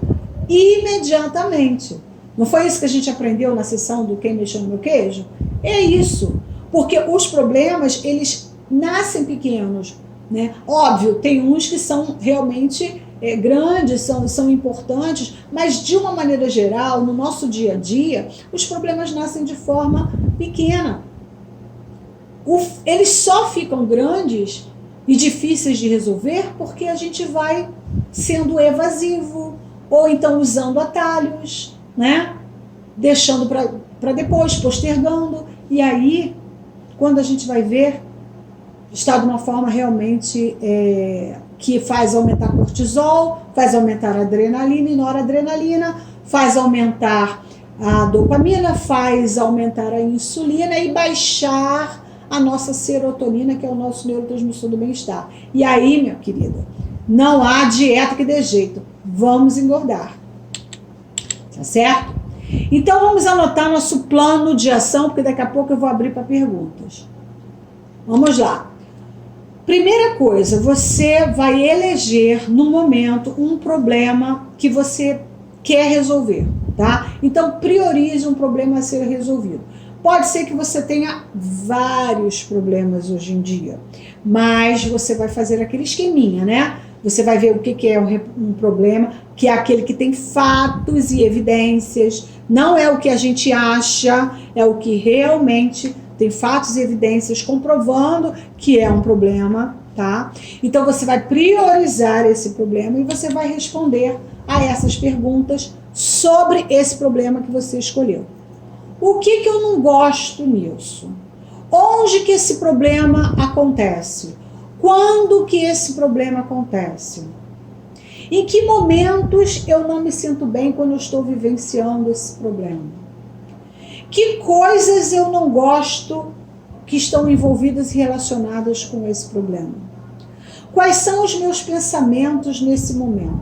imediatamente. Não foi isso que a gente aprendeu na sessão do quem mexeu no meu queijo? É isso. Porque os problemas, eles nascem pequenos. Né? Óbvio, tem uns que são realmente grandes, são importantes, mas de uma maneira geral, no nosso dia a dia, os problemas nascem de forma pequena. Eles só ficam grandes e difíceis de resolver porque a gente vai sendo evasivo, ou então usando atalhos, né? Deixando para depois, postergando, e aí, quando a gente vai ver, está de uma forma realmente que faz aumentar cortisol, faz aumentar a adrenalina e noradrenalina, faz aumentar a dopamina, faz aumentar a insulina e baixar a nossa serotonina, que é o nosso neurotransmissor do bem-estar. E aí, minha querida, não há dieta que dê jeito. Vamos engordar. Tá certo? Então, vamos anotar nosso plano de ação, porque daqui a pouco eu vou abrir para perguntas. Vamos lá. Primeira coisa, você vai eleger no momento um problema que você quer resolver, tá? Então, priorize um problema a ser resolvido. Pode ser que você tenha vários problemas hoje em dia, mas você vai fazer aquele esqueminha, né? Você vai ver o que é um problema, que é aquele que tem fatos e evidências, não é o que a gente acha, é o que realmente tem fatos e evidências comprovando que é um problema, tá? Então você vai priorizar esse problema e você vai responder a essas perguntas sobre esse problema que você escolheu. O que eu não gosto nisso? Onde que esse problema acontece? Quando que esse problema acontece? Em que momentos eu não me sinto bem quando eu estou vivenciando esse problema? Que coisas eu não gosto que estão envolvidas e relacionadas com esse problema? Quais são os meus pensamentos nesse momento?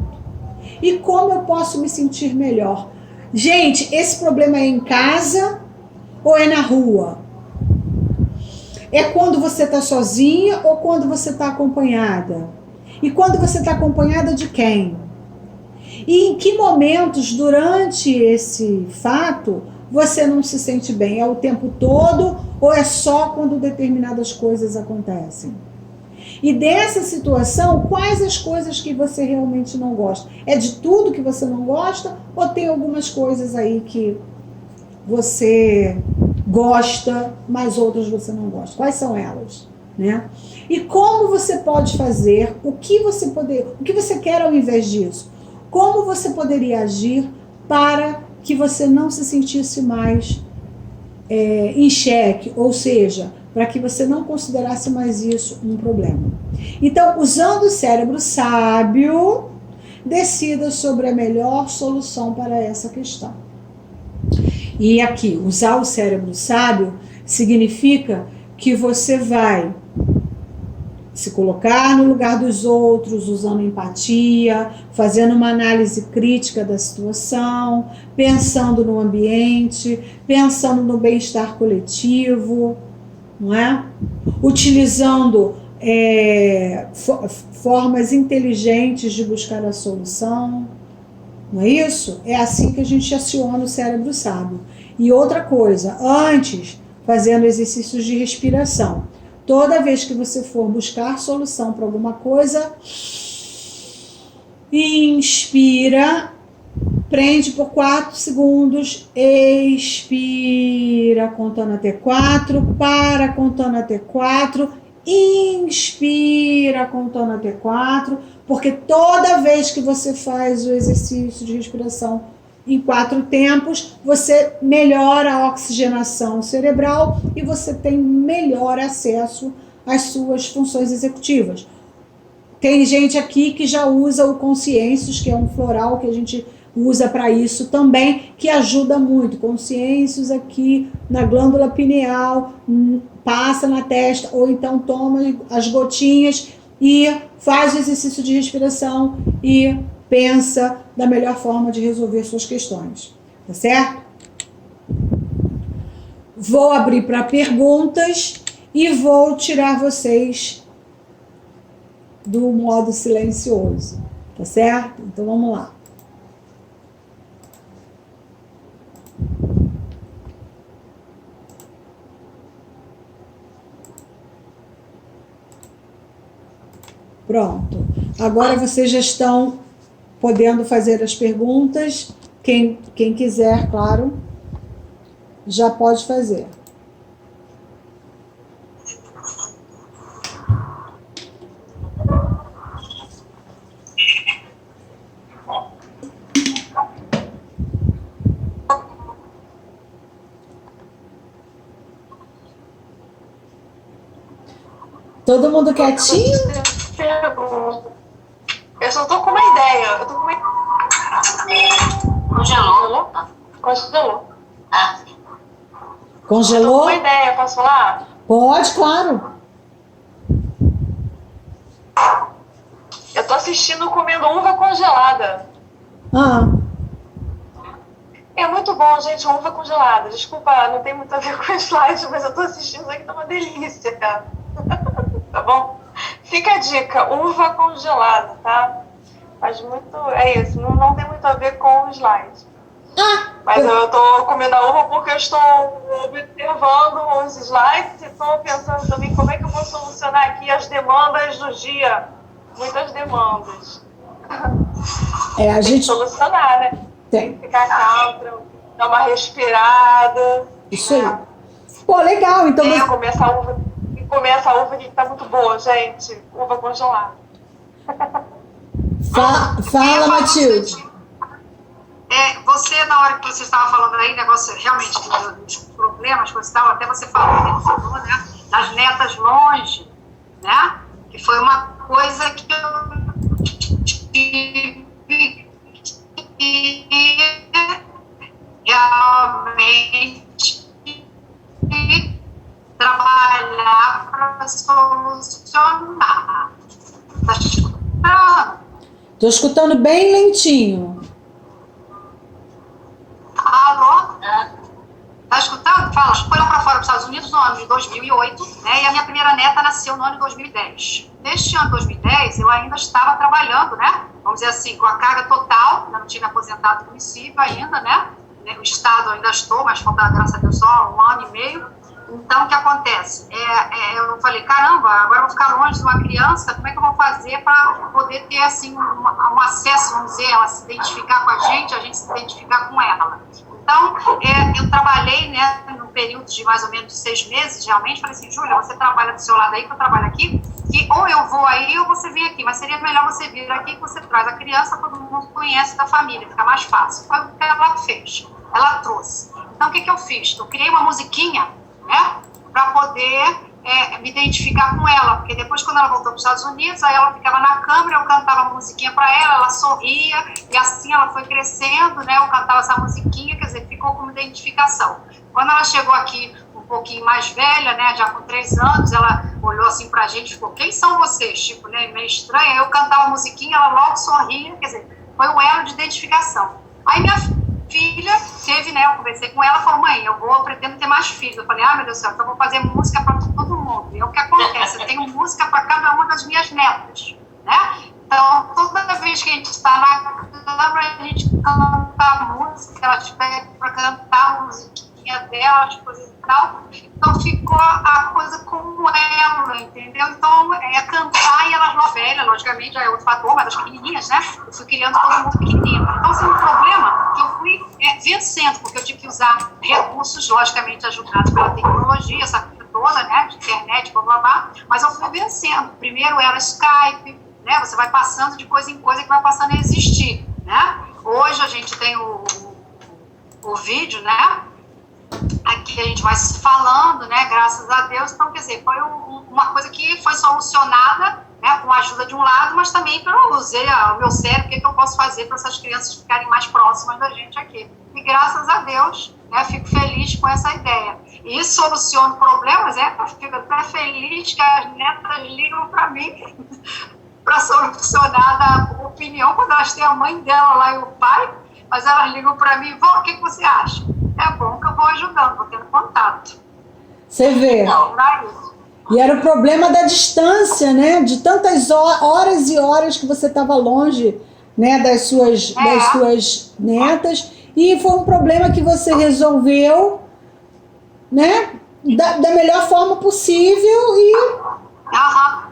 E como eu posso me sentir melhor? Gente, esse problema é em casa ou é na rua? É quando você está sozinha ou quando você está acompanhada? E quando você está acompanhada de quem? E em que momentos durante esse fato você não se sente bem? É o tempo todo ou é só quando determinadas coisas acontecem? E dessa situação, quais as coisas que você realmente não gosta? É de tudo que você não gosta ou tem algumas coisas aí que você gosta, mas outras você não gosta? Quais são elas? Né? E como você pode fazer, o que você quer ao invés disso? Como você poderia agir para que você não se sentisse mais em xeque, ou seja, para que você não considerasse mais isso um problema. Então, usando o cérebro sábio, decida sobre a melhor solução para essa questão. E aqui, usar o cérebro sábio significa que você vai se colocar no lugar dos outros, usando empatia, fazendo uma análise crítica da situação, pensando no ambiente, pensando no bem-estar coletivo, não é? Utilizando formas inteligentes de buscar a solução, não é isso? É assim que a gente aciona o cérebro sábio. E outra coisa, antes, fazendo exercícios de respiração. Toda vez que você for buscar solução para alguma coisa, inspira, prende por 4 segundos, expira contando até 4, para contando até 4, inspira contando até 4, porque toda vez que você faz o exercício de respiração em 4 tempos, você melhora a oxigenação cerebral e você tem melhor acesso às suas funções executivas. Tem gente aqui que já usa o Consciêncios, que é um floral que a gente usa para isso também, que ajuda muito. Consciêncios aqui na glândula pineal, passa na testa, ou então toma as gotinhas e faz o exercício de respiração e pensa da melhor forma de resolver suas questões, tá certo? Vou abrir para perguntas e vou tirar vocês do modo silencioso, tá certo? Então vamos lá. Pronto. Agora vocês já estão podendo fazer as perguntas. Quem quiser, claro, já pode fazer. Todo mundo quietinho? Eu só tô com uma ideia. Eu tô com uma... Congelou? Congelou. Congelou? Eu tô com uma ideia, posso falar? Pode, claro. Eu tô assistindo comendo uva congelada. É muito bom, gente, uva congelada. Desculpa, não tem muito a ver com o slide, mas eu tô assistindo aqui, tá uma delícia, cara. Tá bom? Fica a dica, uva congelada, tá? Mas muito, é isso, não tem muito a ver com o slide. Mas eu tô comendo a uva porque eu estou observando os slides e estou pensando também como é que eu vou solucionar aqui as demandas do dia. Muitas demandas. A gente tem que solucionar, né? tem. Ficar calma, dar uma respirada. Isso aí. Pô, legal, então... Começa a uva que tá muito boa, gente. Uva congelada. Fala, Matilde. Você, na hora que você estava falando aí, negócio realmente dos problemas, até você falou, né, das netas longe, né? Que foi uma coisa que eu tive que realmente solucionar. Tá escutando? Tô escutando bem lentinho. Alô? Tá escutando? Fala, foi lá para fora dos Estados Unidos no ano de 2008, né? E a minha primeira neta nasceu no ano de 2010. Neste ano de 2010, eu ainda estava trabalhando, né? Vamos dizer assim, com a carga total, ainda não tinha me aposentado do município ainda, né? O estado ainda estou, mas falta, graças a Deus, só 1 ano e meio. Então, o que acontece? Eu falei, caramba, agora eu vou ficar longe de uma criança, como é que eu vou fazer para poder ter, assim, um acesso, vamos dizer, ela se identificar com a gente se identificar com ela. Então, eu trabalhei, né, num período de mais ou menos 6 meses, realmente, falei assim, Júlia, você trabalha do seu lado aí, que eu trabalho aqui, que ou eu vou aí ou você vem aqui, mas seria melhor você vir aqui, que você traz a criança, todo mundo conhece da família, fica mais fácil. Foi o que ela fez, ela trouxe. Então, o que eu fiz? Eu criei uma musiquinha, né, para poder me identificar com ela, porque depois, quando ela voltou para os Estados Unidos, aí ela ficava na câmera, eu cantava uma musiquinha para ela, ela sorria, e assim ela foi crescendo, né, eu cantava essa musiquinha, quer dizer, ficou como identificação. Quando ela chegou aqui um pouquinho mais velha, né, já com 3 anos, ela olhou assim pra gente e ficou, quem são vocês? Tipo, né, meio estranha, eu cantava a musiquinha, ela logo sorria, quer dizer, foi um elo de identificação. Aí minha filha teve, né, eu conversei com ela, falou, mãe, eu pretendo ter mais filhos. Eu falei, meu Deus do céu, então eu vou fazer música para todo mundo. E o que acontece? Eu tenho música para cada uma das minhas netas, né? Então, toda vez que a gente está na câmara, a gente canta a música, elas pedem para cantar a musiquinha delas, coisa e tal. Então, ficou a coisa como ela, entendeu? Então, cantar e elas logo velhas, logicamente, já é outro fator, mas as pequenininhas, né? Eu fui criando todo mundo pequenininho. Então, foi um problema que eu fui vencendo, porque eu tive que usar recursos, logicamente, ajudados pela tecnologia, essa coisa toda, né? De internet, blá, blá, blá. Mas eu fui vencendo. Primeiro era Skype, né? Você vai passando de coisa em coisa que vai passando a existir, né? Hoje a gente tem o vídeo, né? Aqui a gente vai se falando, né? Graças a Deus. Então, quer dizer, foi uma coisa que foi solucionada, né? Com a ajuda de um lado, mas também eu usei o meu cérebro, o que eu posso fazer para essas crianças ficarem mais próximas da gente aqui. E graças a Deus, né? Fico feliz com essa ideia. E soluciono problemas, eu fico até feliz que as netas ligam para mim para solucionar a opinião, quando elas têm a mãe dela lá e o pai, mas elas ligam para mim, vó, o que você acha? É bom que eu vou ajudando, vou tendo contato. Você vê. Não, não é isso. E era o problema da distância, né? De tantas horas e horas que você estava longe, né? Das suas netas. E foi um problema que você resolveu, né? Da melhor forma possível e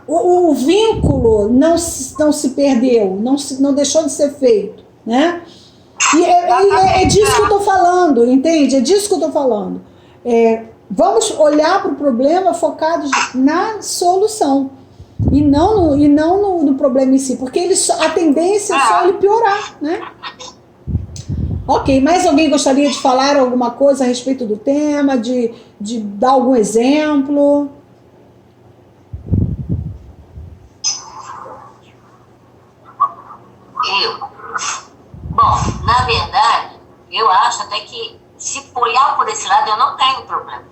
o vínculo não se perdeu, não deixou de ser feito, né? E é disso que eu estou falando, entende? É disso que eu estou falando. Vamos olhar para o problema focados na solução e não no problema em si, porque a tendência é só ele piorar, né? Ok, mais alguém gostaria de falar alguma coisa a respeito do tema, de dar algum exemplo? Bom, na verdade, eu acho até que, se olhar por esse lado, eu não tenho problema.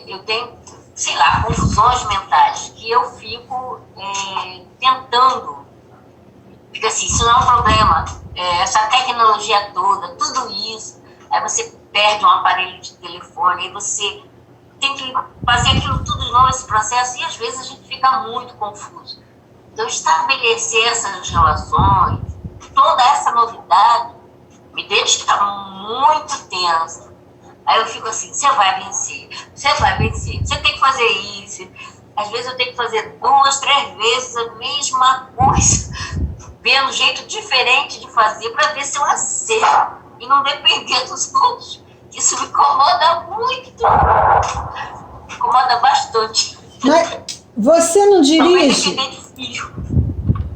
Eu tenho, sei lá, confusões mentais, que eu fico tentando. Fica assim, isso não é um problema. Essa tecnologia toda, tudo isso, aí você perde um aparelho de telefone, aí você tem que fazer aquilo tudo de novo, esse processo, e às vezes a gente fica muito confuso. Então, estabelecer essas relações, toda essa novidade, me deixa muito tensa. Aí eu fico assim, você vai vencer, você tem que fazer isso. Às vezes eu tenho que fazer 2, 3 vezes a mesma coisa, vendo um jeito diferente de fazer para ver se eu acerto e não depender dos outros. Isso me incomoda muito, me incomoda bastante. Mas você não dirige?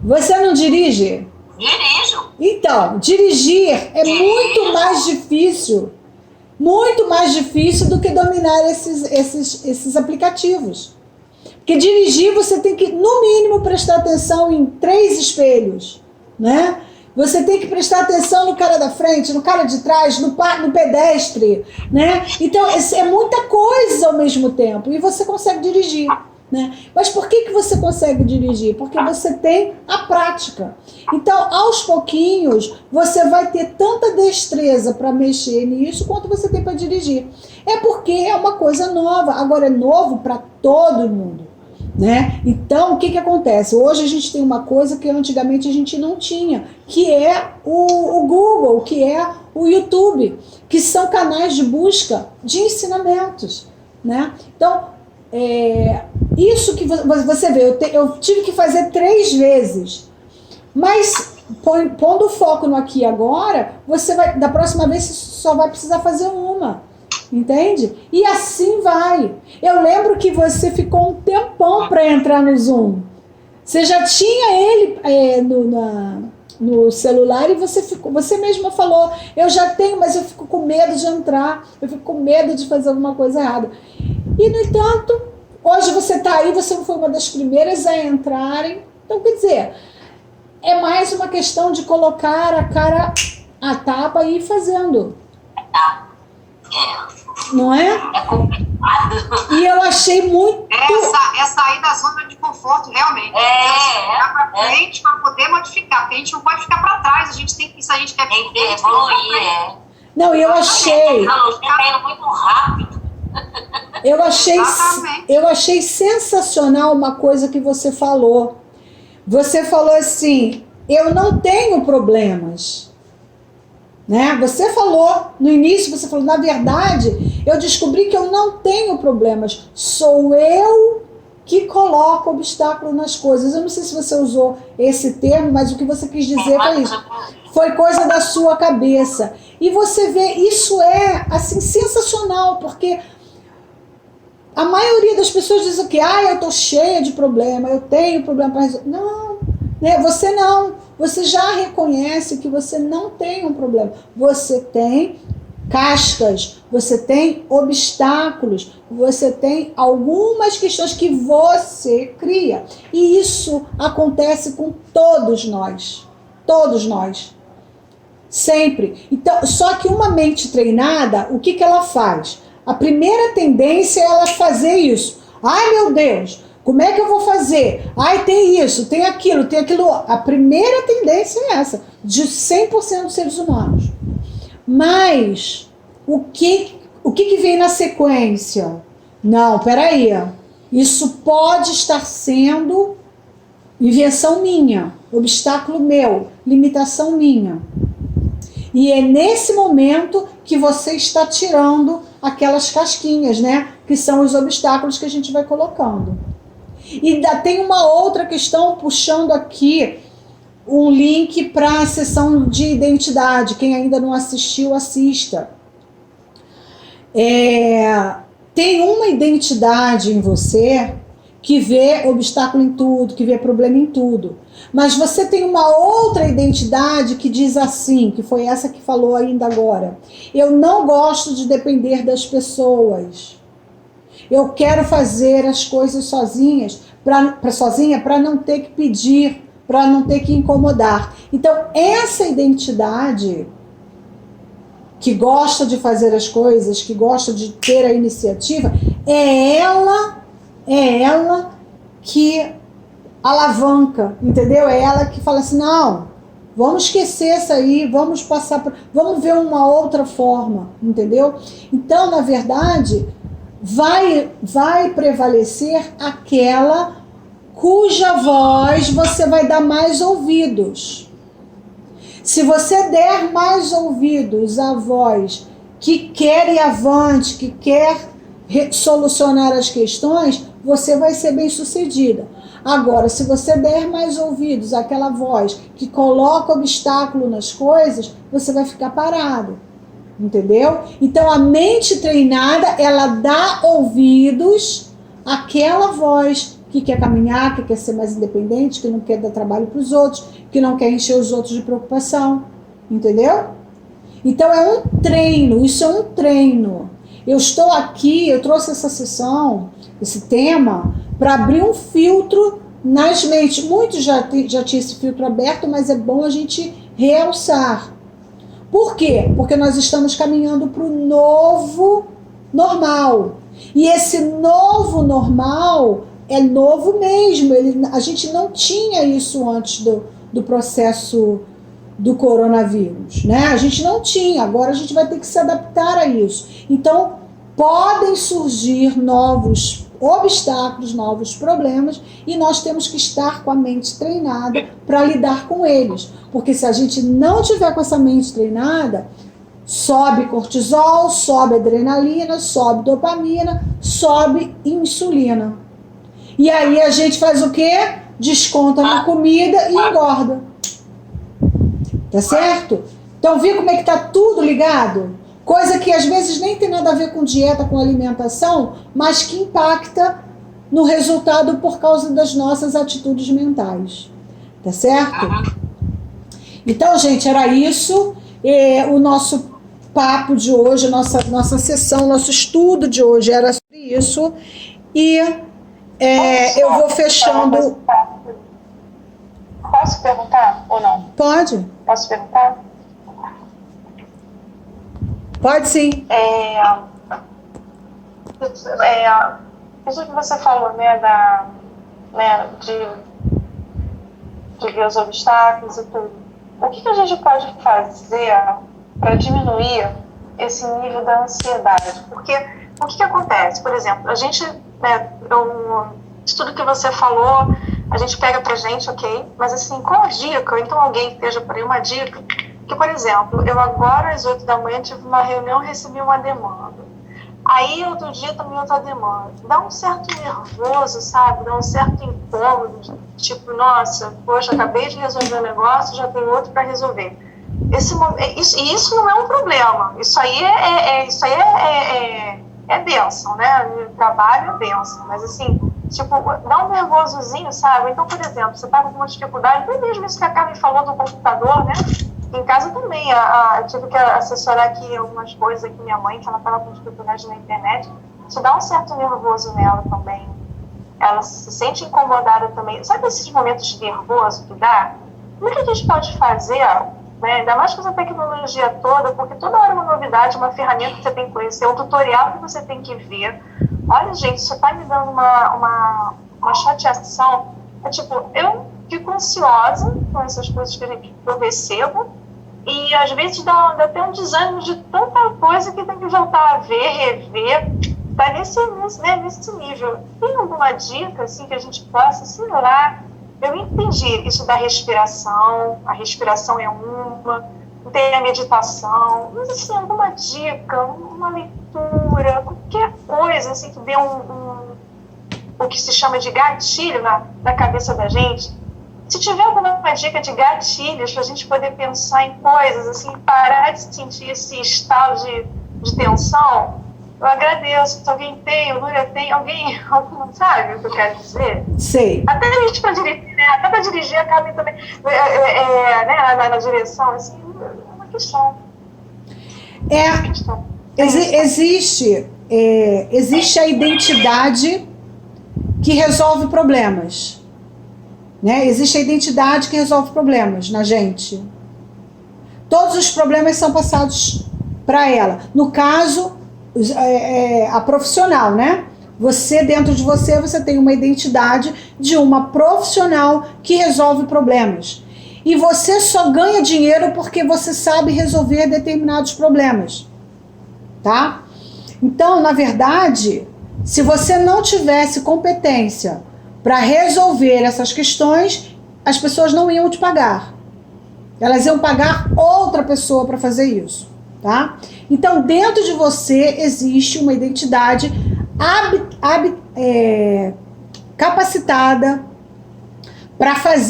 Você não dirige? Dirijo. Então, dirigir é muito mais difícil do que dominar esses aplicativos. Porque dirigir você tem que, no mínimo, prestar atenção em 3 espelhos, né? Você tem que prestar atenção no cara da frente, no cara de trás, no pedestre, né? Então, é muita coisa ao mesmo tempo e você consegue dirigir, né? Mas por que você consegue dirigir? Porque você tem a prática. Então, aos pouquinhos, você vai ter tanta destreza para mexer nisso quanto você tem para dirigir. É porque é uma coisa nova. Agora, é novo para todo mundo, né? Então, o que acontece? Hoje a gente tem uma coisa que antigamente a gente não tinha, que é o Google, que é o YouTube, que são canais de busca de ensinamentos, né? Então, isso que você vê, eu tive que fazer 3 vezes, mas pondo o foco no aqui e agora, você vai, da próxima vez você só vai precisar fazer uma, entende? E assim vai. Eu lembro que você ficou um tempão para entrar no Zoom. Você já tinha ele no celular e você mesma falou, eu já tenho, mas eu fico com medo de entrar, eu fico com medo de fazer alguma coisa errada. E, no entanto, hoje você está aí, você foi uma das primeiras a entrarem. Então, quer dizer, é mais uma questão de colocar a cara a tapa e ir fazendo. Não é? É complicado. E eu achei muito... É sair da zona de conforto, realmente. Ficar para frente para poder modificar, porque a gente não pode ficar para trás, a gente tem que, se a gente quer evoluir, Não, eu achei... Está indo muito rápido. Eu achei sensacional uma coisa que você falou. Você falou assim, eu não tenho problemas. Né? Você falou, no início você falou, na verdade, eu descobri que eu não tenho problemas. Sou eu que coloco obstáculo nas coisas. Eu não sei se você usou esse termo, mas o que você quis dizer foi isso. Foi coisa da sua cabeça. E você vê, isso é assim, sensacional, porque a maioria das pessoas diz que eu estou cheia de problema, eu tenho problema para resolver. Não, né? Você não. Você já reconhece que você não tem um problema. Você tem cascas, você tem obstáculos, você tem algumas questões que você cria. E isso acontece com todos nós. Todos nós. Sempre. Então, só que uma mente treinada, o que ela faz? A primeira tendência é ela fazer isso. Ai, meu Deus, como é que eu vou fazer? Ai, tem isso, tem aquilo. A primeira tendência é essa, de 100% dos seres humanos. Mas, o que vem na sequência? Não, peraí. Isso pode estar sendo invenção minha, obstáculo meu, limitação minha. E é nesse momento que você está tirando aquelas casquinhas, né? Que são os obstáculos que a gente vai colocando. E ainda tem uma outra questão, puxando aqui um link para a sessão de identidade. Quem ainda não assistiu, assista. Tem uma identidade em você que vê obstáculo em tudo, que vê problema em tudo. Mas você tem uma outra identidade que diz assim, que foi essa que falou ainda agora. Eu não gosto de depender das pessoas. Eu quero fazer as coisas sozinha para não ter que pedir, para não ter que incomodar. Então, essa identidade que gosta de fazer as coisas, que gosta de ter a iniciativa, é ela que alavanca, entendeu? É ela que fala assim, não, vamos esquecer isso aí, vamos vamos ver uma outra forma, entendeu? Então, na verdade, vai prevalecer aquela cuja voz você vai dar mais ouvidos. Se você der mais ouvidos à voz que quer ir avante, que quer solucionar as questões, você vai ser bem sucedida. Agora, se você der mais ouvidos àquela voz que coloca obstáculo nas coisas, você vai ficar parado. Entendeu? Então, a mente treinada, ela dá ouvidos àquela voz que quer caminhar, que quer ser mais independente, que não quer dar trabalho para os outros, que não quer encher os outros de preocupação. Entendeu? Então, é um treino, isso é um treino. Eu estou aqui, eu trouxe essa sessão, esse tema, para abrir um filtro nas mentes. Muitos já tinham esse filtro aberto, mas é bom a gente realçar. Por quê? Porque nós estamos caminhando para o novo normal. E esse novo normal é novo mesmo. A gente não tinha isso antes do processo do coronavírus, né? A gente não tinha, agora a gente vai ter que se adaptar a isso. Então, podem surgir novos obstáculos, novos problemas, e nós temos que estar com a mente treinada para lidar com eles. Porque se a gente não tiver com essa mente treinada, sobe cortisol, sobe adrenalina, sobe dopamina, sobe insulina. E aí a gente faz o quê? Desconta na comida e engorda. Tá certo? Então, viu como é que tá tudo ligado? Coisa que às vezes nem tem nada a ver com dieta, com alimentação, mas que impacta no resultado por causa das nossas atitudes mentais. Tá certo? Então, gente, era isso. O nosso papo de hoje, nossa sessão, nosso estudo de hoje era sobre isso. E eu vou fechando. Posso perguntar ou não? Pode. Posso perguntar? Pode sim. Isso que você falou, né, de ver os obstáculos e tudo. O que a gente pode fazer para diminuir esse nível da ansiedade? Porque o que acontece? Por exemplo, a gente, isso tudo que você falou, a gente pega pra gente, ok, mas assim, qual a dica? Ou então alguém que esteja por aí uma dica? Que, por exemplo, eu agora às 8 da manhã tive uma reunião e recebi uma demanda. Aí outro dia também outra demanda. Dá um certo nervoso, sabe? Dá um certo incômodo, tipo, nossa, poxa, acabei de resolver um negócio, já tem outro para resolver. Isso não é um problema. Isso aí é bênção, né? O trabalho é bênção, mas assim, tipo, dá um nervosozinho, sabe? Então, por exemplo, você tá com alguma dificuldade, até mesmo isso que a Carmen falou do computador, né? Em casa também, eu tive que assessorar aqui algumas coisas aqui, minha mãe, que ela estava com dificuldade na internet. Isso dá um certo nervoso nela também. Ela se sente incomodada também. Sabe esses momentos de nervoso que dá? Como é que a gente pode fazer, né? Ainda mais com essa tecnologia toda, porque toda hora é uma novidade, uma ferramenta que você tem que conhecer, um tutorial que você tem que ver. Olha, gente, isso está me dando uma chateação. Tipo, eu fico ansiosa com essas coisas que eu recebo, e às vezes dá até um desânimo de tanta coisa que tem que voltar a ver, rever. Tá nesse nível. Tem alguma dica assim, que a gente possa, sei lá? Eu entendi isso da respiração, a respiração é uma, tem a meditação, mas assim, alguma dica, uma leitura, qualquer coisa assim, que dê o que se chama de gatilho na cabeça da gente. Se tiver alguma dica de gatilhos para a gente poder pensar em coisas, assim, parar de sentir esse estado de tensão, eu agradeço. Se alguém tem, o Núria tem, alguém sabe o que eu quero dizer? Sei. Até a gente para dirigir, né? Até para dirigir a Carmen também, né? na direção, assim, é uma questão. Existe a identidade que resolve problemas. Né? Existe a identidade que resolve problemas na gente. Todos os problemas são passados para ela. No caso, a profissional, né? Você, dentro de você tem uma identidade de uma profissional que resolve problemas. E você só ganha dinheiro porque você sabe resolver determinados problemas. Tá? Então, na verdade, se você não tivesse competência para resolver essas questões, as pessoas não iam te pagar. Elas iam pagar outra pessoa para fazer isso, tá? Então, dentro de você existe uma identidade capacitada,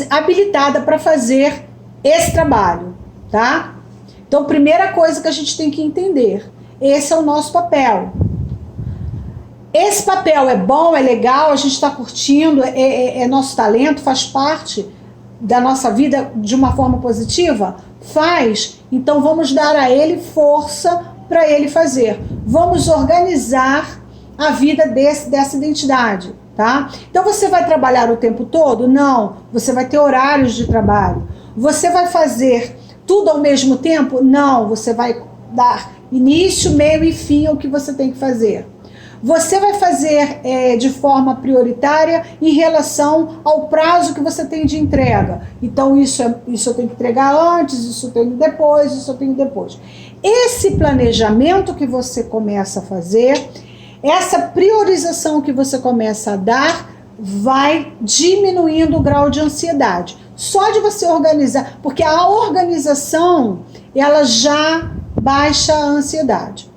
habilitada para fazer esse trabalho, tá? Então, primeira coisa que a gente tem que entender, esse é o nosso papel. Esse papel é bom, é legal, a gente está curtindo, é nosso talento, faz parte da nossa vida de uma forma positiva? Faz. Então vamos dar a ele força para ele fazer. Vamos organizar a vida dessa identidade, tá? Então você vai trabalhar o tempo todo? Não. Você vai ter horários de trabalho. Você vai fazer tudo ao mesmo tempo? Não. Você vai dar início, meio e fim ao que você tem que fazer. Você vai fazer de forma prioritária em relação ao prazo que você tem de entrega. Então, isso eu tenho que entregar antes, isso eu tenho depois, isso eu tenho depois. Esse planejamento que você começa a fazer, essa priorização que você começa a dar, vai diminuindo o grau de ansiedade. Só de você organizar, porque a organização, ela já baixa a ansiedade.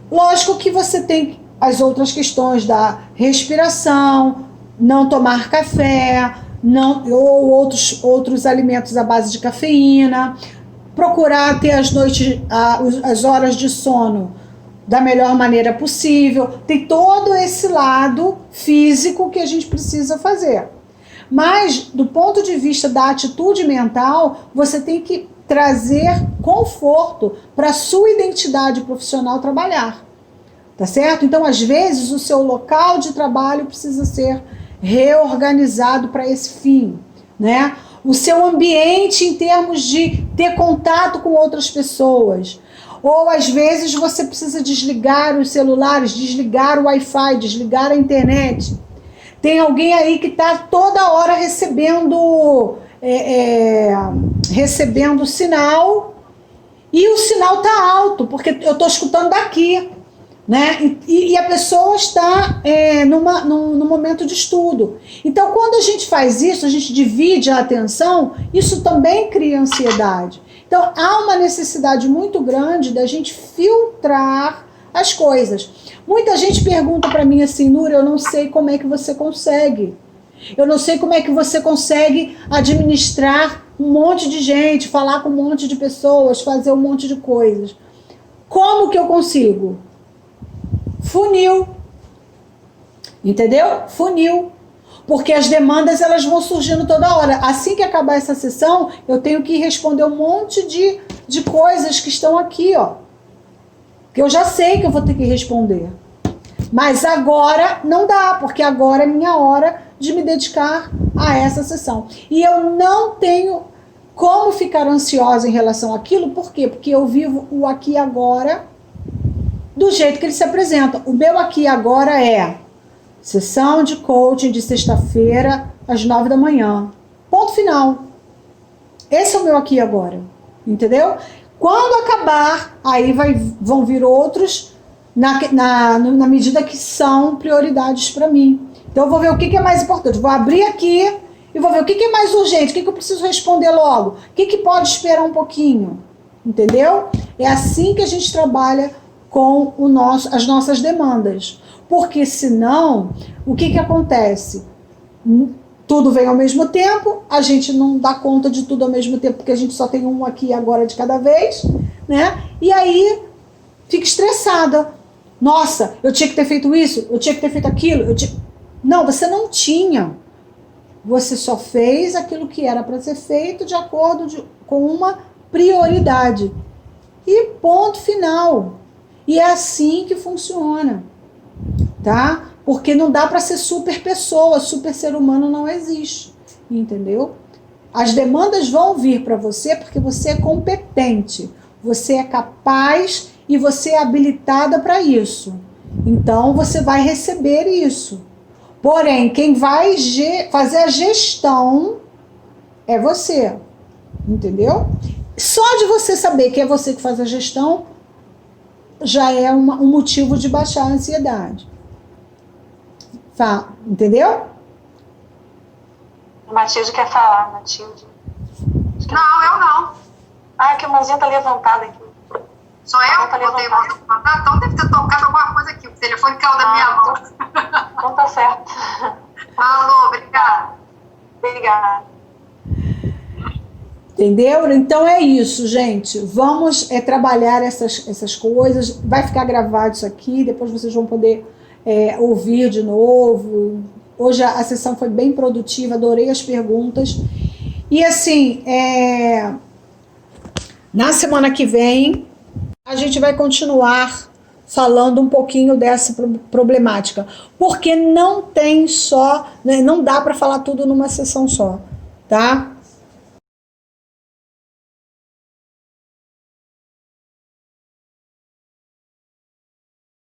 Lógico que você tem as outras questões da respiração, não tomar café, ou outros alimentos à base de cafeína, procurar ter as horas de sono da melhor maneira possível. Tem todo esse lado físico que a gente precisa fazer. Mas, do ponto de vista da atitude mental, você tem que trazer conforto para a sua identidade profissional trabalhar. Tá certo? Então, às vezes, o seu local de trabalho precisa ser reorganizado para esse fim, né? O seu ambiente em termos de ter contato com outras pessoas. Ou, às vezes, você precisa desligar os celulares, desligar o Wi-Fi, desligar a internet. Tem alguém aí que está toda hora recebendo sinal, e o sinal está alto, porque eu estou escutando daqui, né? E a pessoa está num momento de estudo. Então, quando a gente faz isso, a gente divide a atenção, isso também cria ansiedade. Então, há uma necessidade muito grande da gente filtrar as coisas. Muita gente pergunta para mim assim, Núria, eu não sei como é que você consegue. Eu não sei como é que você consegue administrar um monte de gente, falar com um monte de pessoas, fazer um monte de coisas. Como que eu consigo? Funil. Entendeu? Funil. Porque as demandas, elas vão surgindo toda hora. Assim que acabar essa sessão, eu tenho que responder um monte de coisas que estão aqui, ó. Que eu já sei que eu vou ter que responder. Mas agora não dá, porque agora é minha hora de me dedicar a essa sessão. E eu não tenho como ficar ansiosa em relação àquilo. Por quê? Porque eu vivo o aqui e agora do jeito que ele se apresenta. O meu aqui e agora é sessão de coaching de sexta-feira às 9 da manhã. Ponto final. Esse é o meu aqui e agora. Entendeu? Quando acabar, aí vão vir outros na medida que são prioridades para mim. Então eu vou ver o que é mais importante. Vou abrir aqui e vou ver o que é mais urgente, o que eu preciso responder logo, o que pode esperar um pouquinho. Entendeu? É assim que a gente trabalha com as nossas demandas. Porque senão, o que acontece? Tudo vem ao mesmo tempo, a gente não dá conta de tudo ao mesmo tempo, porque a gente só tem um aqui e agora de cada vez, né? E aí, fica estressada. Nossa, eu tinha que ter feito isso, eu tinha que ter feito aquilo. Não, você não tinha. Você só fez aquilo que era para ser feito de acordo com uma prioridade. E ponto final. E é assim que funciona, tá? Porque não dá para ser super pessoa, super ser humano não existe, entendeu? As demandas vão vir para você porque você é competente, você é capaz e você é habilitada para isso. Então você vai receber isso. Porém, quem vai fazer a gestão é você, entendeu? Só de você saber que é você que faz a gestão já é um motivo de baixar a ansiedade. Entendeu? A Matilde quer falar, Matilde. Não, eu não. Ah, que a mãozinha tá levantada aqui. Só eu que botei a mão levantada? Então deve ter tocado alguma coisa aqui. O telefone caiu da minha mão. Então tá certo. Alô, obrigada. Obrigada. Entendeu? Então é isso, gente. Vamos trabalhar essas coisas. Vai ficar gravado isso aqui, depois vocês vão poder ouvir de novo. Hoje a sessão foi bem produtiva, adorei as perguntas. E assim, na semana que vem, a gente vai continuar falando um pouquinho dessa problemática. Porque não tem só, né, não dá para falar tudo numa sessão só, tá?